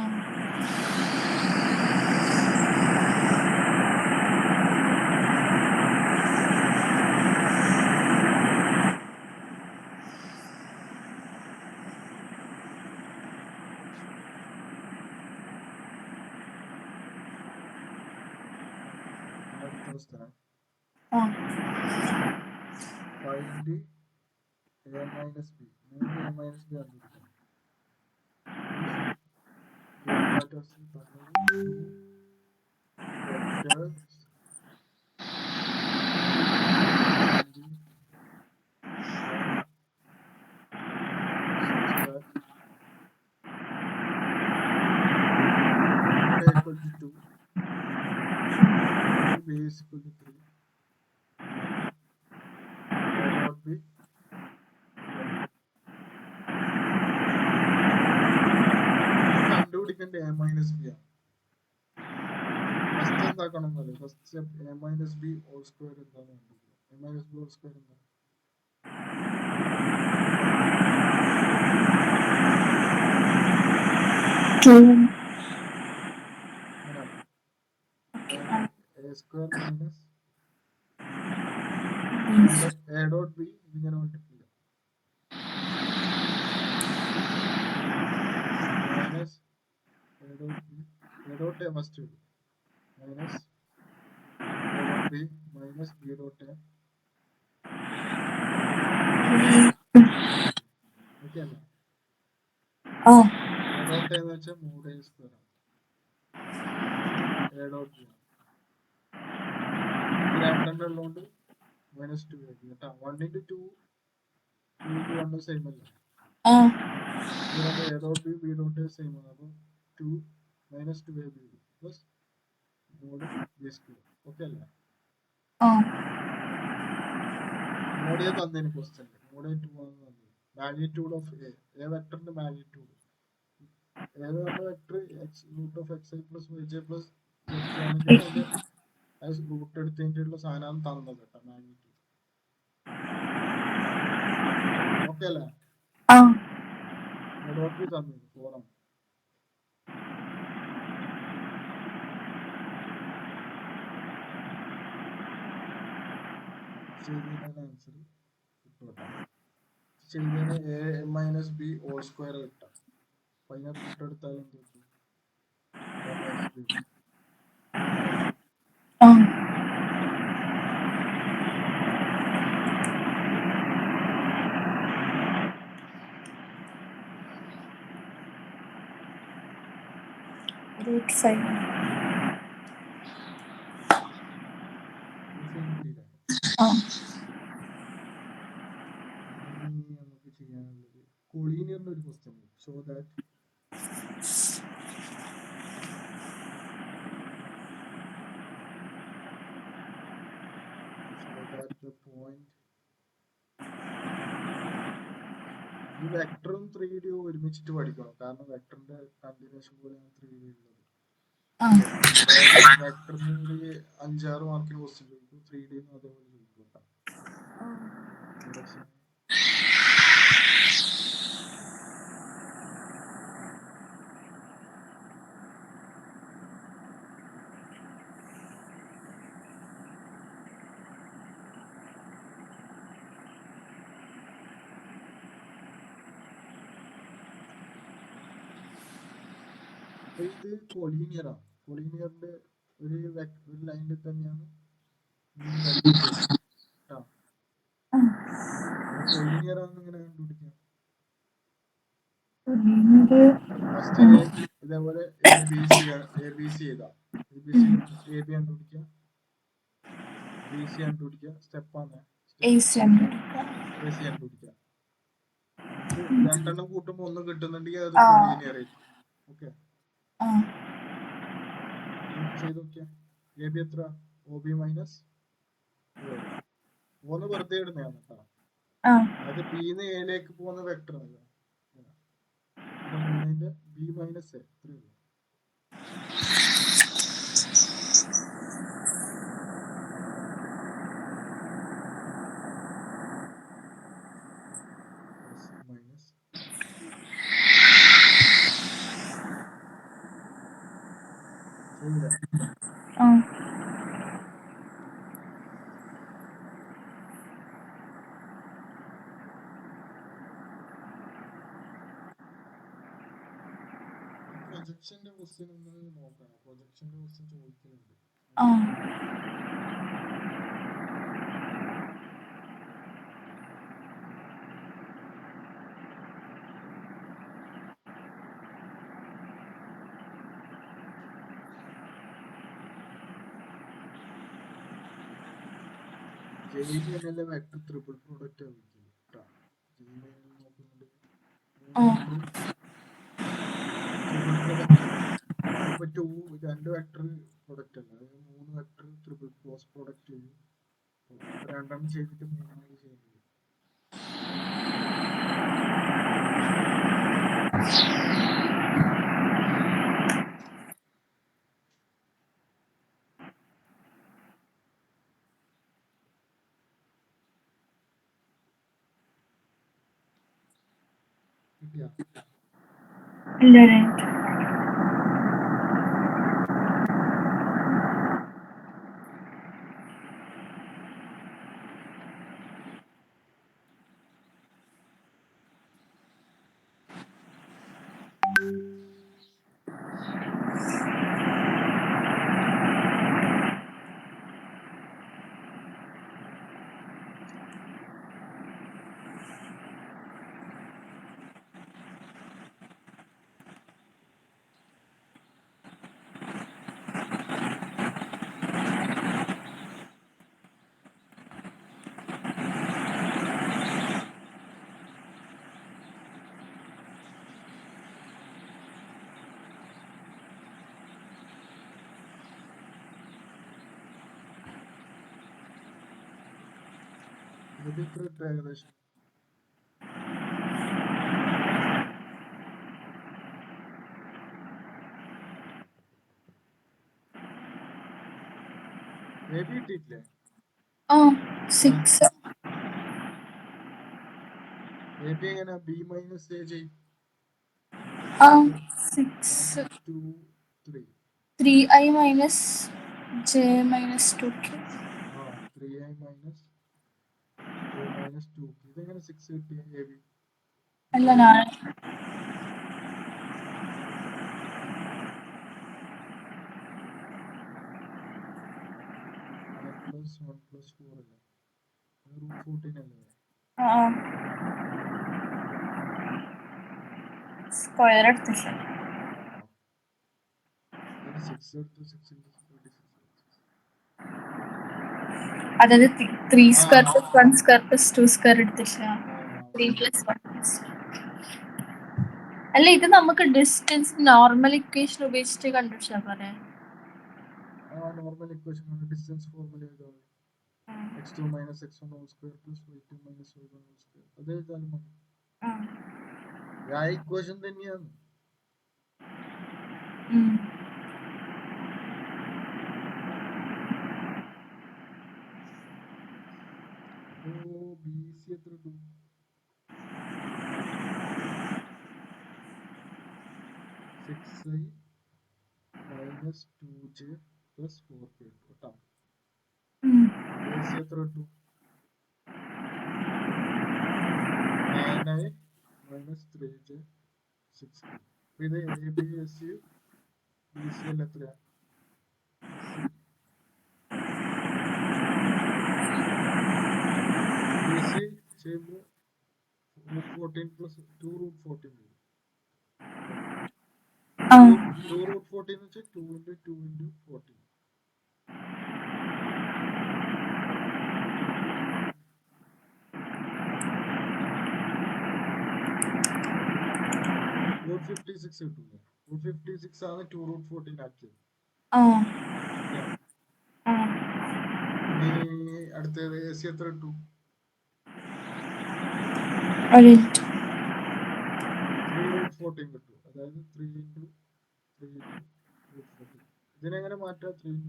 B: അടുത്ത ക്വസ്റ്റ്യൻ
A: ആ
B: find A minus B. 3 A minus B കണ്ടുപിടിക്കണം. Coordinates തന്നത് 2 vectors equal to 2, B is equal to 3, A dot B കണ്ടുപിടിക്കേണ്ട A minus B ആണ്. ഫസ്റ്റ് എന്താക്കണം എന്നല്ലേ? First step A minus B whole square എന്താണ് കണ്ടുപിടിക്കുക. A minus B whole square എന്താണ്? A square minus A dot B ഇങ്ങനെ multiply ചെയ്യാം. Minus A dot B A dot A first വരും. Minus A dot B മൈനസ് B dot A. Okay അല്ലേ?
A: ആ
B: A dot A എന്ന് വെച്ചാൽ 3A square ആണ്. A dot B രണ്ടെണ്ണം ഉള്ളതുകൊണ്ട് -2 കേട്ടോ. 1 into 2 2 into 1 സെയിം അല്ലേ? അതുകൊണ്ട് a dot b b dot a same ആണ്. അപ്പോൾ 2 -2 ab plus mod b square. Okay അല്ലേ? മോഡ് a തന്നതിന് ക്വസ്റ്റ്യൻ മോഡ് a 2 ആണ് തന്നത്. മാഗ്നിറ്റ്യൂഡ് ഓഫ് a വെക്ടറിന്റെ മാഗ്നിറ്റ്യൂഡ് ഏത് പറഞ്ഞ vector root of X I plus Y J plus ആണെങ്കിൽ അതിന്റെ റൂട്ട് എടുത്തതിന്റെ സാധനം തന്നത് കേട്ടോ, മാഗ്നിറ്റ്യൂഡ്. ഓക്കെ അല്ലേ? ഡോട്ട് ബി തന്നത് 4 ആണ്. ചെയ്തതിന്റെ ആൻസർ കിട്ടും. ചെയ്തതിന് a minus B whole square കിട്ടാം. അപ്പൊ അതിനെ റൂട്ട് എടുത്താൽ എന്ത് കിട്ടും?
A: root 5.
B: നമുക്ക് ചെയ്യാനുള്ളത് കൊളീനിയറിന്റെ ഒരു question. So that the point ഈ വെക്ടറും 3D ഒരുമിച്ചിട്ട് പഠിക്കണം. കാരണം വെക്ടറിന്റെ കണ്ടിന്യൂഷൻ പോലെയാണ് 3D ഉള്ളത്. വെക്ടറിന് ഒരു 5-6 മാർക്കിന് ക്വസ്റ്റ്യൻ ചോദിക്കും, 3D അതേപോലെ ചോദിക്കും. ഇത് കൊളീനിയറാണ്. കൊളീനിയറിന്റെ ഒരു ലൈനിൽ തന്നെയാണ് കൊളീനിയറാണെന്ന് ഇങ്ങനെ കണ്ടുപിടിക്കാം. ഫസ്റ്റ് ഇതേപോലെ എ ബി സി ചെയ്താ എ ബി കണ്ടുപിടിക്കുക, ബി സി കണ്ടുപിടിക്കുക, സ്റ്റെപ്പാണ് എ സി കണ്ടുപിടിക്കുക. രണ്ടെണ്ണം കൂട്ടുമ്പോ ഒന്ന് കിട്ടുന്നുണ്ടെങ്കിൽ അത് കൊളീനിയർ ആയിരിക്കും. ഓക്കെ, ചെയ്ത് നോക്കിയാ എ ബി എത്ര? ഒ ബി മൈനസ് ഒന്ന് വെറുതെ ഇടുന്നതാണ് കേട്ടോ. അത് ബിന്ന് എയിലേക്ക് പോകുന്ന വെക്ടർ ആണ്. ബി മൈനസ് എ ഇത്രയേ ഉള്ളൂ. മൈനസ് പ്രൊജക്ഷന്റെ ക്വസ്റ്റ്യൻ ഒന്ന് നോക്കണം. പ്രൊജക്ഷന്റെ ക്വസ്റ്റ്യൻ ചോദിക്കുന്നുണ്ട്. ജെയിമിലെ വെക്ടർ ട്രിപ്പിൾ പ്രോഡക്റ്റ് നോക്കുന്നുണ്ട്. രണ്ട് വെക്ടർ പ്രൊഡക്റ്റ് അല്ല, അതായത് 3 വെക്ടർ ട്രിപ്പിൾ ക്രോസ് പ്രോഡക്റ്റ് ചെയ്യും. രണ്ടെണ്ണം ചെയ്തിട്ട് 3 ചെയ്യുന്നത്. ഇത് ഇത്ര കിട്ടും ഏകദേശം. എ ബി കിട്ടിയിട്ടില്ലേ?
A: 6.
B: എ ബി എങ്ങനെ? ബി മൈനസ് എ ചെയ്യും.
A: 6.
B: 2 3
A: 3i minus j minus 2k.
B: 3i minus j minus 2k. ഇതെങ്ങനെ 6 കിട്ടിയ എ ബി?
A: അല്ല ഞാൻ
B: plus 1 plus 4 അല്ലേ? റൂട്ട് 14 അല്ലേ?
A: സ്ക്വയർ എടുത്തില്ല.
B: 6 എടുത്തു. 6 into 36.
A: അതായത് 3 square plus 1 square plus 2 square എടുത്തില്ല. 3 plus 1 plus 2. അല്ല ഇത് നമുക്ക് ഡിസ്റ്റൻസ് നോർമൽ ഇക്വേഷൻ ഉപയോഗിച്ചിട്ട് കണ്ടുപിടിച്ചാൽ പോരെ?
B: നോർമൽ ഇക്വേഷൻ ഡിസ്റ്റൻസ് ഫോർമുല എഴുതാം. x2 minus x1 whole square plus y2 minus y1 whole square. അത് എഴുതാനും മതി. ആ ഇക്വേഷൻ തന്നെയാണ്. ബി സി എത്ര കിട്ടും? 6i minus 2j plus 4k കേട്ടോ. എ സി എത്ര കിട്ടും? 9i minus 3j 6k. ഇത് A B S C B C L എത്രയാ? ബി സി ചെയ്യുമ്പോൾ √14 plus 2√14 വരും. 2√14 എന്ന് വെച്ചാൽ 2 into 2 into 14. √56 കിട്ടൂലേ? √56 ആണ് 2√14 ആക്കിയത്. അടുത്തത് എ സി എത്ര കിട്ടും? 3√14 കിട്ടും. അതായത് 3 into 3 into √14. ഇതിനെങ്ങനെ മാറ്റാം? 3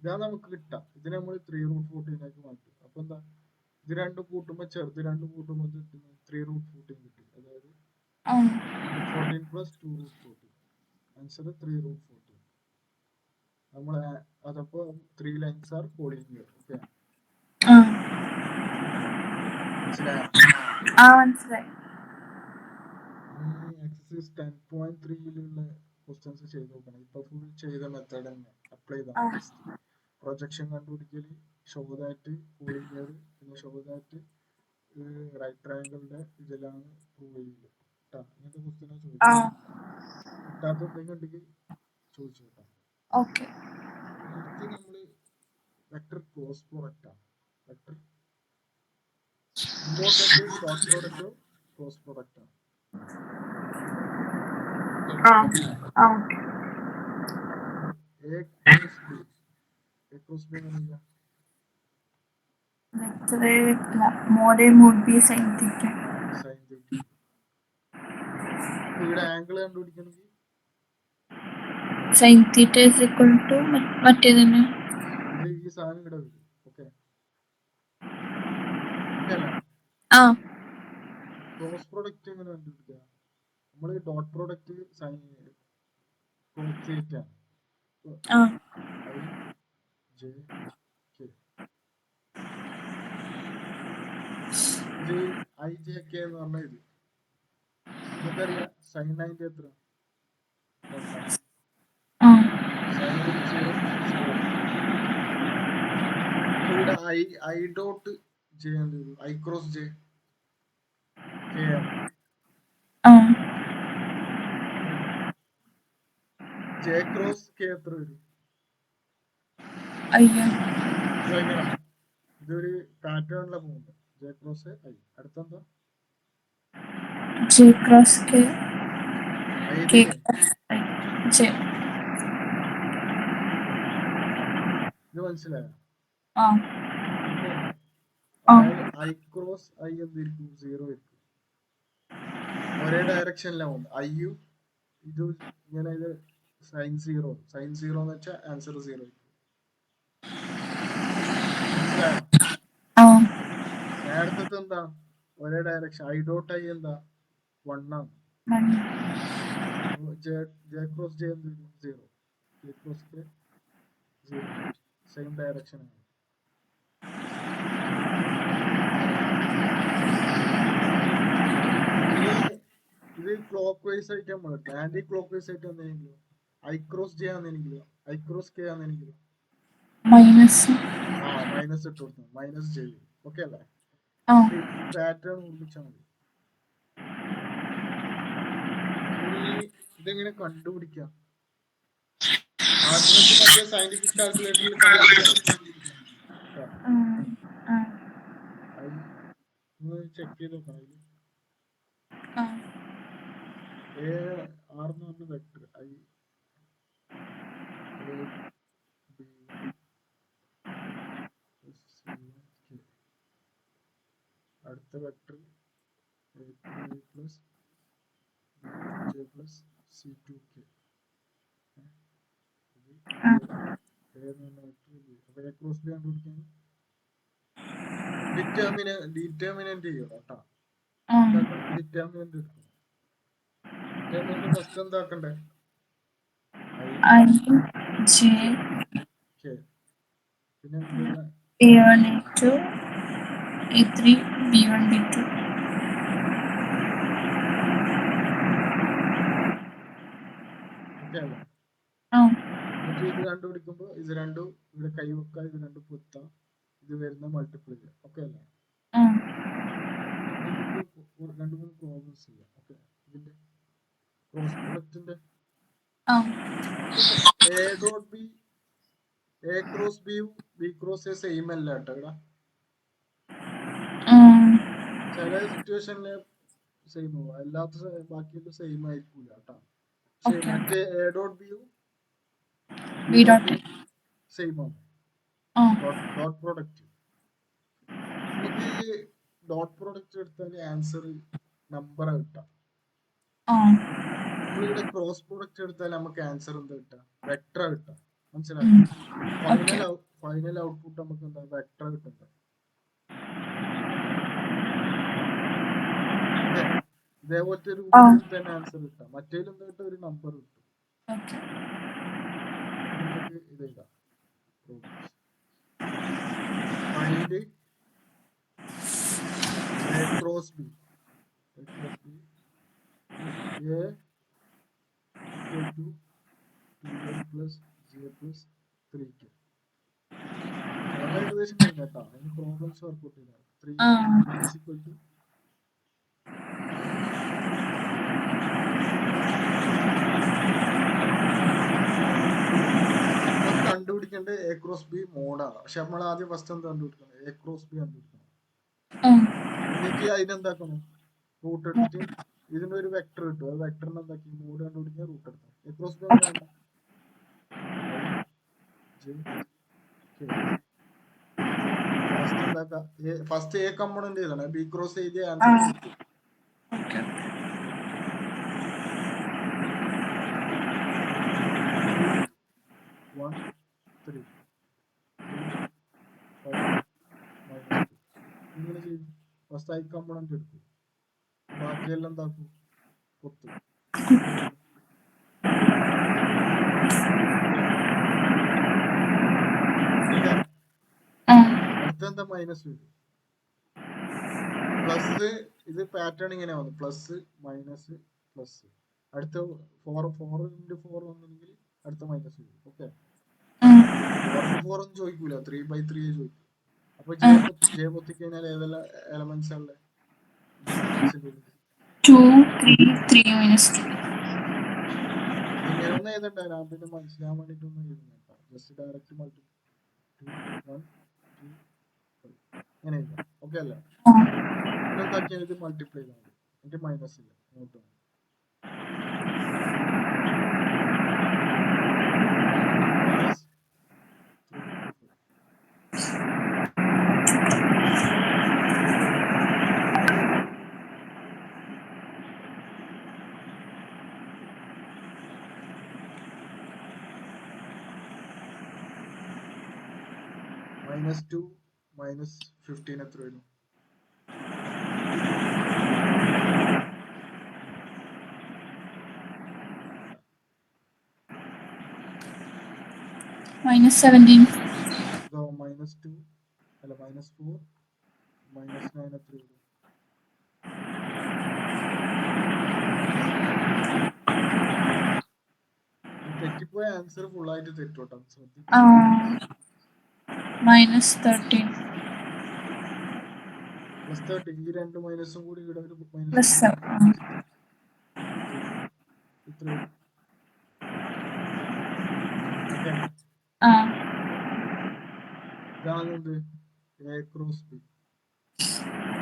B: ഇതാണ് നമുക്ക് കിട്ടാം. ഇതിനെ നമ്മൾ 3√14 ആക്കി മാറ്റും. അപ്പൊ എന്താ? ഇത് രണ്ടും കൂട്ടുമ്പോൾ ചെറുത് രണ്ടും കൂട്ടുമ്പോൾ 3√14 കിട്ടും. അതായത് 14 plus 2√14. ആൻസർ 3√14. നമ്മളെ അതപ്പോ 3 ലൈൻസ് ആർ കോളിനിയർ. ഓക്കെ, മനസ്സിലായോ? എക്സസൈസ് 10.3 ക്വസ്റ്റ്യൻസ് ചെയ്ത് നോക്കണം. ഇപ്പൊ ഫുൾ ചെയ്ത മെത്തേഡ് തന്നെ അപ്ലൈ ചെയ്താൽ പ്രൊജക്ഷൻ കണ്ടുപിടിക്കല്, ഷോ ദാറ്റ് കോളിനിയർ, പിന്നെ ഷോ ദാറ്റ് റൈറ്റ് ട്രയാങ്കിളിന്റെ ഇതിലാണ് പ്രൂവ് ചെയ്യുന്നത്. ഇങ്ങനത്തെ ക്വസ്റ്റ്യൻ ചോദിക്കാം. കിട്ടാത്ത എന്തെങ്കിലും ഉണ്ടെങ്കിൽ ചോദിച്ചു കേട്ടോ. അടുത്ത് നമ്മള് വെക്ടർ ക്രോസ് പ്രോഡക്റ്റ് ആണ്. വെക്ടർ ഇമ്പോർട്ടന്റ് ഡോട്ട് പ്രോഡക്റ്റോ ക്രോസ് പ്രോഡക്റ്റ് ആണ്. A cross B എങ്ങനെയാ?
A: mod would be sin theta.
B: ഇവിടെ angle കണ്ടുപിടിക്കണമെങ്കിൽ
A: sin theta is equal to മറ്റേ തന്നെ
B: ഈ സാധനം ഇവിടെ വരും. ഓക്കെ, ക്രോസ് പ്രോഡക്റ്റ് എങ്ങനെ കണ്ടുപിടിക്കുക? നമ്മൾ dot product sine cos theta ആണ്. I J K. ഇത് ഐ ജെ കെ എന്ന് പറഞ്ഞാൽ ഇത് നമുക്കറിയാം. സൈൻ 90 എത്ര? ഇവിടെ ഐ ഡോട്ട് ജെ എന്ത് വരും? ഐ ക്രോസ് ജെ കെ ആണ്. ജെ ക്രോസ് കെ എത്ര വരും? ഇതൊരു പാറ്റേണിലെ പോകുന്നുണ്ട്. J cross I. അടുത്തെന്താ?
A: J cross K K J.
B: ഇത് മനസ്സിലായോ? ഐ ക്രോസ് ഐ എന്തായിരിക്കും? 0 ആയിരിക്കും. ഒരേ ഡയറക്ഷനിലാവും ഐയും ഇത് ഇങ്ങനെ. ഇത് സൈൻ 0 എന്ന് വെച്ചാൽ ആൻസർ 0 ആയിരിക്കും. മനസ്സിലായോ? നേരത്തെ എന്താ? ഒരേ ഡയറക്ഷൻ. ഐ ഡോട്ട് ഐ എന്താ? 1 ആണ്. ജെ ക്രോസ് ജെ എന്ത്? 0. J cross K 0. Same direction ആണ്. ഇത് ക്ലോക്ക് വൈസ് ആയിട്ട് നമ്മൾ എടുക്കാം. ആന്റി ക്ലോക്ക് വൈസ് ആയിട്ട് എന്തെങ്കിലും ഐ ക്രോസ് ജെ ആണെന്നെങ്കിലും ഐ ക്രോസ് കെ ആണെന്നെങ്കിലും മൈനസ് ഇട്ട് കൊടുത്തു. Minus J. ഓക്കെ അല്ലേ? പാറ്റേൺ നിർമ്മിച്ചാൽ മതി. ഇതെങ്ങനെ കണ്ടുപിടിക്കാം? മറ്റേ സയന്റിഫിക് കാൽക്കുലേറ്ററിൽ കണ്ടുപിടിക്കാം. ചെക്ക് ചെയ്ത് നോക്കണം. ആർ എന്ന് പറഞ്ഞ വെക്ടർ ഐ അടുത്ത vector plus J plus C2k. Cross B കണ്ടുപിടിക്കാൻ ഡിറ്റർമിനന്റ് ചെയ്യണം കേട്ടോ. ഡിറ്റർമിനന്റ് എടുക്കണം. ഡിറ്റർമിനന്റ് ഫസ്റ്റ് എന്താക്കണ്ടേ? പിന്നെ
A: A1 A2 A3 B1 B2.
B: എന്നിട്ട് ഇത് കണ്ടുപിടിക്കുമ്പോ ഇത് രണ്ടും ഇവിടെ കൈവെക്കാം, ഇത് രണ്ടും പൊത്താം, ഇത് വരുന്ന മൾട്ടിപ്ലൈ ചെയ്യാം. ഓക്കെ അല്ലേ? രണ്ട് മൂന്ന് പ്രോബ്ലംസ് ചെയ്യാം. ഓക്കെ, ഇതിന്റെ ക്രോസ് പ്രൊഡക്റ്റിന്റെ A dot B A cross ബിയും ബി ക്രോസ് എ സെയിം അല്ല കേട്ടോ. ഇവിടെ ചില സിറ്റുവേഷനില് സെയിം ആവും, അല്ലാത്ത ബാക്കിയൊക്കെ സെയിം ആയിരിക്കൂല കേട്ടോ. മറ്റേ എ ഡോട്ട് ബിയും ബി ഡോട്ട് സെയിം ആണ്. ഡോട്ട് പ്രോഡക്റ്റ് നമുക്ക് ഡോട്ട് പ്രോഡക്റ്റ് എടുത്താൽ ആൻസർ നമ്പർ കിട്ടാം. നമ്മളിവിടെ ക്രോസ് പ്രോഡക്റ്റ് എടുത്താൽ നമുക്ക് ആൻസർ എന്താ കിട്ടാം? വെക്ടർ കിട്ടാം. മനസ്സിലായി? ഫൈനൽ ഔട്ട്പുട്ട് നമുക്ക് എന്താ? വെക്ടർ കിട്ടുന്നത്. ഇതേപോലത്തെ ഒരു തന്നെ ആൻസർ കിട്ടാം. മറ്റേലും എന്താ കിട്ടും? ഒരു നമ്പർ കിട്ടും. ഇത് എഴുതാം. Find A cross B A equal to 2n plus j plus 3k. ഏകദേശം കഴിഞ്ഞാട്ടാ. അതിന് പ്രോബ്ലംസ് വർക്ക്ഔട്ട് ചെയ്താൽ 3 is equal to കണ്ടുപിടിക്കേണ്ട എ ക്രോസ് ബി മോഡാണ്. പക്ഷെ നമ്മൾ ആദ്യം ഫസ്റ്റ് എന്താ കണ്ടുപിടിക്കണം? എ ക്രോസ് ബി കണ്ടുപിടിക്കണം. എന്നിട്ട് അതിനെന്താക്കണം? റൂട്ട് എടുത്തിട്ട് ഇതിന്റെ ഒരു വെക്ടർ കിട്ടും. ആ വെക്ടറിന് എന്താക്കി? മോഡ് കണ്ടുപിടിക്കാൻ റൂട്ട് എടുക്കാം. A cross B first A component ചെയ്താണ്. ബി ക്രോസ് എഴുതിയ ആൻസർ 1 3 ഇങ്ങനെ ചെയ്യും. ഫസ്റ്റ് ഐ കമ്പോണന്റ് എടുക്കും, ബാക്കിയെല്ലാം എന്താക്കും? കൊത്തു. അടുത്തെന്താ? മൈനസ് വരും. പ്ലസ് ഇത് പാറ്റേൺ ഇങ്ങനെ വന്നു. Plus minus plus. അടുത്ത 4 വന്നെങ്കിൽ അടുത്ത മൈനസ് വരും. ഓക്കെ, 4 ഒന്നും ചോദിക്കൂല, 3/3 ചോദിക്കും. അപ്പൊ ജെ പൊത്തിക്കഴിഞ്ഞാൽ ഏതെല്ലാം എലമെന്റ്സ് ഉള്ളത്?
A: 2 3 3 minus 2.
B: ഇങ്ങനെ ഒന്നും എഴുതണ്ട, ഞാൻ പിന്നെ മനസ്സിലാൻ വേണ്ടിട്ടൊന്നും എഴുതുന്നില്ല. ജസ്റ്റ് ഡയറക്റ്റ് മൾട്ടി 2 1 2 ഇങ്ങനെ എഴുതാം. ഓക്കെ അല്ലേ? എന്താക്കിയാൽ ഇത് മൾട്ടിപ്ലൈ ചെയ്താൽ മതി. എന്നിട്ട് മൈനസ് ഇല്ല, ഇങ്ങോട്ട് വന്നു. -2 -15 എത്ര വരും?
A: -17.
B: ഇതോ -2 അല്ല -4 -9 എത്ര വരും? തെറ്റിപ്പോയ ആൻസർ ഫുൾ ആയിട്ട് തെറ്റോട്ടോ, ശ്രദ്ധിക്കുക.
A: -13.
B: +30 ഈ രണ്ട് മൈനസും കൂടി ഇവിടെ ഒരു
A: +7.
B: ഇത്ര ഓക്കെ. ഇതാണ് എന്ത് A ക്രോസ് B.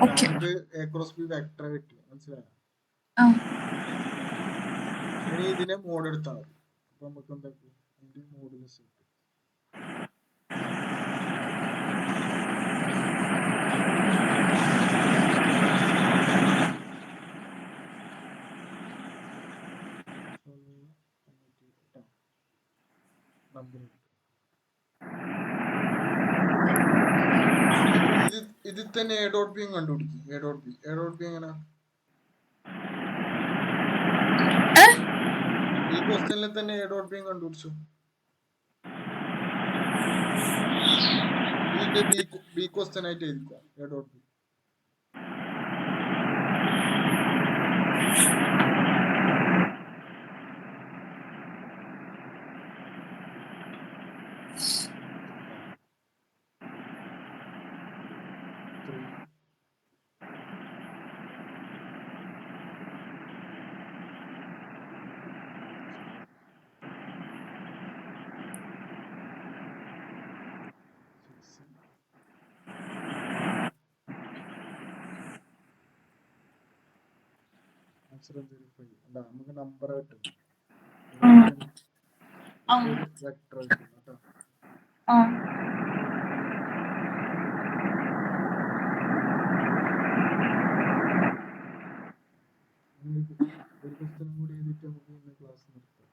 B: നമുക്ക് A ക്രോസ് B വെക്ടർ കിട്ടി, മനസ്സിലായോ? ഇനി ഇതിനെ മോഡ് എടുത്താൽ മതി. അപ്പൊ നമുക്ക് എന്താക്കും, ഇതിന്റെ മോഡുലസ് കിട്ടും. ഇതിൽ തന്നെ A ഡോട്ട് ബി കണ്ടുപിടിക്കും. A ഡോട്ട് ബി എങ്ങനെ? ഈ ക്വസ്റ്റ്യനിൽ തന്നെ A ഡോട്ട് ബി കണ്ടുപിടിച്ചു. ഇതിന്റെ ബി ക്വസ്റ്റ്യൻ ആയിട്ട് എഴുതിക്കോ A ഡോട്ട് ബി. നമുക്ക് നമ്പർ കിട്ടും, വെക്ടർ കിട്ടും കേട്ടോ. ഒരു ക്വസ്റ്റ്യൻ കൂടി എഴുതിയിട്ട് നമുക്ക് ഇന്ന് ക്ലാസ് നിർത്താം.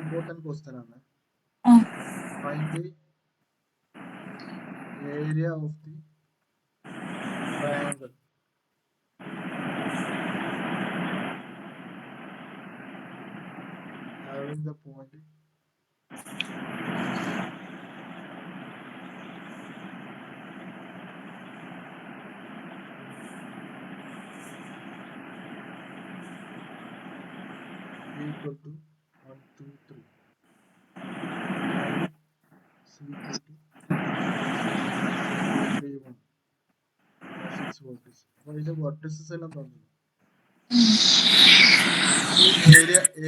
B: ഇമ്പോർട്ടന്റ് ക്വസ്റ്റ്യൻ ആണ്. Find the area of the triangle having the point equal to 1, 2, 3. C equal to 3, 1. 6 vertices. അപ്പോൾ ഇതിന്റെ vertices എല്ലാം തന്നു.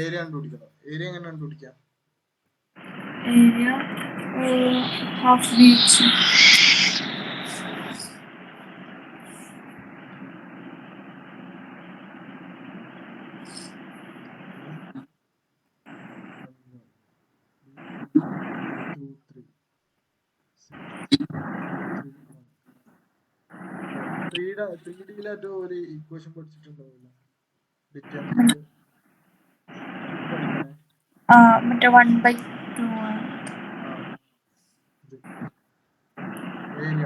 B: ഏരിയ കണ്ടുപിടിക്കണം. ഏരിയ എങ്ങനെ കണ്ടുപിടിക്കാം?
A: Area half beach.
B: ത്രീഡിയിലായിട്ട് ഒരു ഇക്വേഷൻ പഠിച്ചിട്ടുണ്ടാവില്ല,
A: മറ്റേ 1/2
B: ഏരിയ.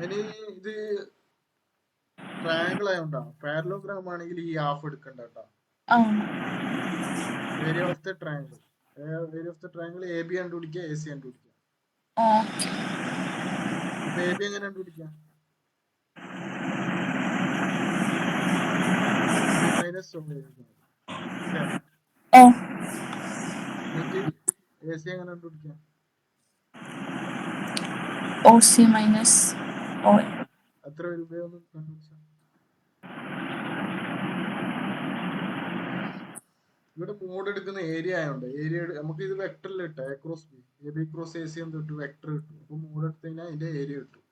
B: ഇനി ഇത് ട്രയാങ്കിൾ ആയോണ്ടാ, പാരലോഗ്രാം ആണെങ്കിൽ ഈ ഹാഫ് എടുക്കണ്ട കേട്ടോ. Area of the triangle A B കണ്ടുപിടിക്കുക, എ സി കണ്ടുപിടിക്കുക. എ ബി എങ്ങനെ കണ്ടുപിടിക്കാം? എ സി എങ്ങനെ കണ്ടുപിടിക്കാം?
A: OC minus OA.
B: അത്ര രൂപയൊന്നും കണ്ടുപിടിച്ച ഇവിടെ മോഡ് എടുക്കുന്ന ഏരിയ ആയതുകൊണ്ട് ഏരിയ നമുക്ക് ഇത് വെക്ടറിൽ ഇട്ട A cross B, A B cross A C എന്ന് തൊട്ട് വെക്ടർ കിട്ടും. അപ്പൊ മോഡ് എടുത്തു കഴിഞ്ഞാൽ അതിന്റെ ഏരിയ കിട്ടും.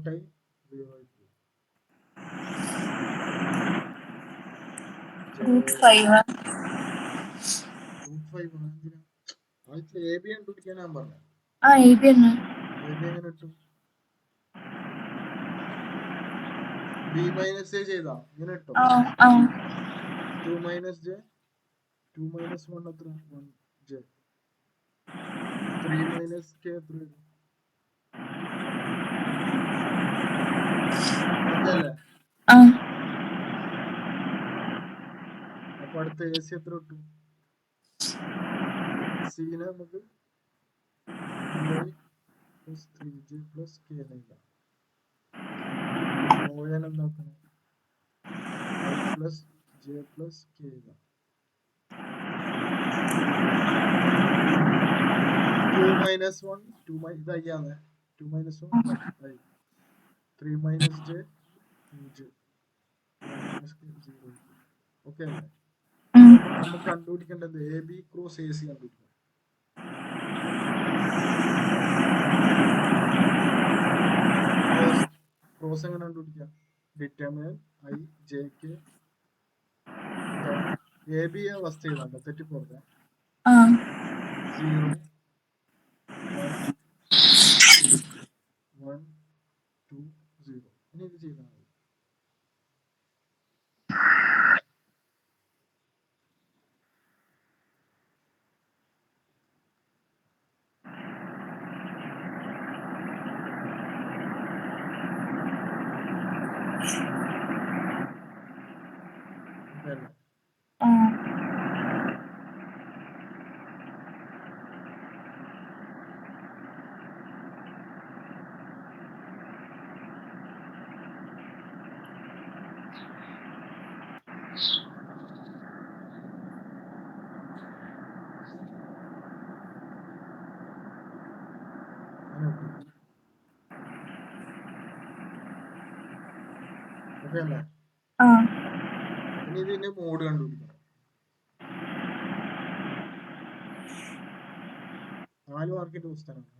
B: ടൈം 0/2.
A: √5
B: √5 എന്തിനാ? അത് AB കണ്ടുപിടിക്കാൻ ഞാൻ പറഞ്ഞു.
A: AB തന്നെ.
B: AB എങ്ങനെ ഇട്ടു? B minus A ചെയ്താ ഇങ്ങനെ ഇട്ടോ? 2 minus J, 2 minus 1 എത്ര? 1J. 3 minus K എത്ര വരും? അതല്ലേ? അപ്പൊ അടുത്ത AC എത്ര കിട്ടും? C നെ നമുക്ക് 2i plus 3j plus K എഴുതാം. ON എന്താക്കണം? I plus J plus K എഴുതാം. 2 minus 1, 2 ഇത് I ആണ്. 2 minus 1 I. 3 minus J 2J. 1 minus K 0. Okay അല്ലേ? നമുക്ക് കണ്ടുപിടിക്കേണ്ടത് AB ക്രോസ് AC കണ്ടുപിടിക്കണം. ക്രോസ് എങ്ങനെ കണ്ടുപിടിക്കാം? ഡിറ്റർമിനൻ I J K AB first ചെയ്താൽ തെറ്റിപ്പോകാം. 0 1 2 0. ഇനി ഇത് ചെയ്താൽ മതി. ഓക്കെ അല്ലേ? ഇനി ഇതിന്റെ മോഡ് കണ്ടുപിടിക്കണം. 4 മാർക്കിന്റെ പുസ്തകമാണ്.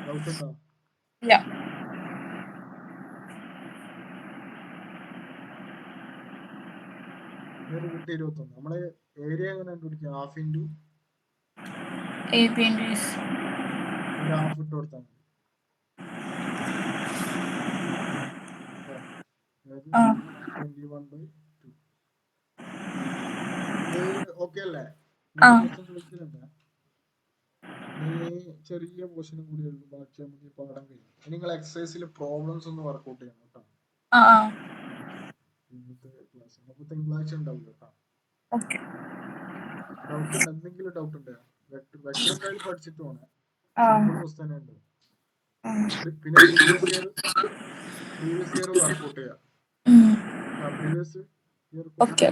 B: ഡൗട്ട് ഉണ്ടോ?
A: ഇല്ല.
B: √21. നമ്മളെ ഏരിയ എങ്ങനെ കണ്ടുപിടിക്കുക? Half into
A: AB into AC.
B: ഒരു ഹാഫ് ഇട്ട് കൊടുത്താൽ മതി. അതായത് 21/2. ഓക്കെ അല്ലേ? ചോദിക്കുന്നുണ്ട്. നീ ചെറിയ പോർഷനും കൂടി എഴുതും, ബാക്കി നമുക്ക് പാടാൻ കഴിയും. നിങ്ങൾ എക്സസൈസിൽ പ്രോബ്ലംസ് ഒന്ന് വർക്ക്ഔട്ട് ചെയ്യണം കേട്ടോ. ഇന്നത്തെ ക്ലാസ് നമുക്ക് തിങ്കളാഴ്ച ഉണ്ടാവും കേട്ടോ. ഡൗട്ട് എന്തെങ്കിലും ഡൗട്ട് ഉണ്ടോ? വെക്ടർ എന്തായാലും പഠിച്ചിട്ട് പോണേ. സിമ്പിൾ പുസ്തകം ഉണ്ട്. പിന്നെ പ്രീവിയസ് ഇയർ വർക്ക്ഔട്ട് ചെയ്യാം. Previous year okay.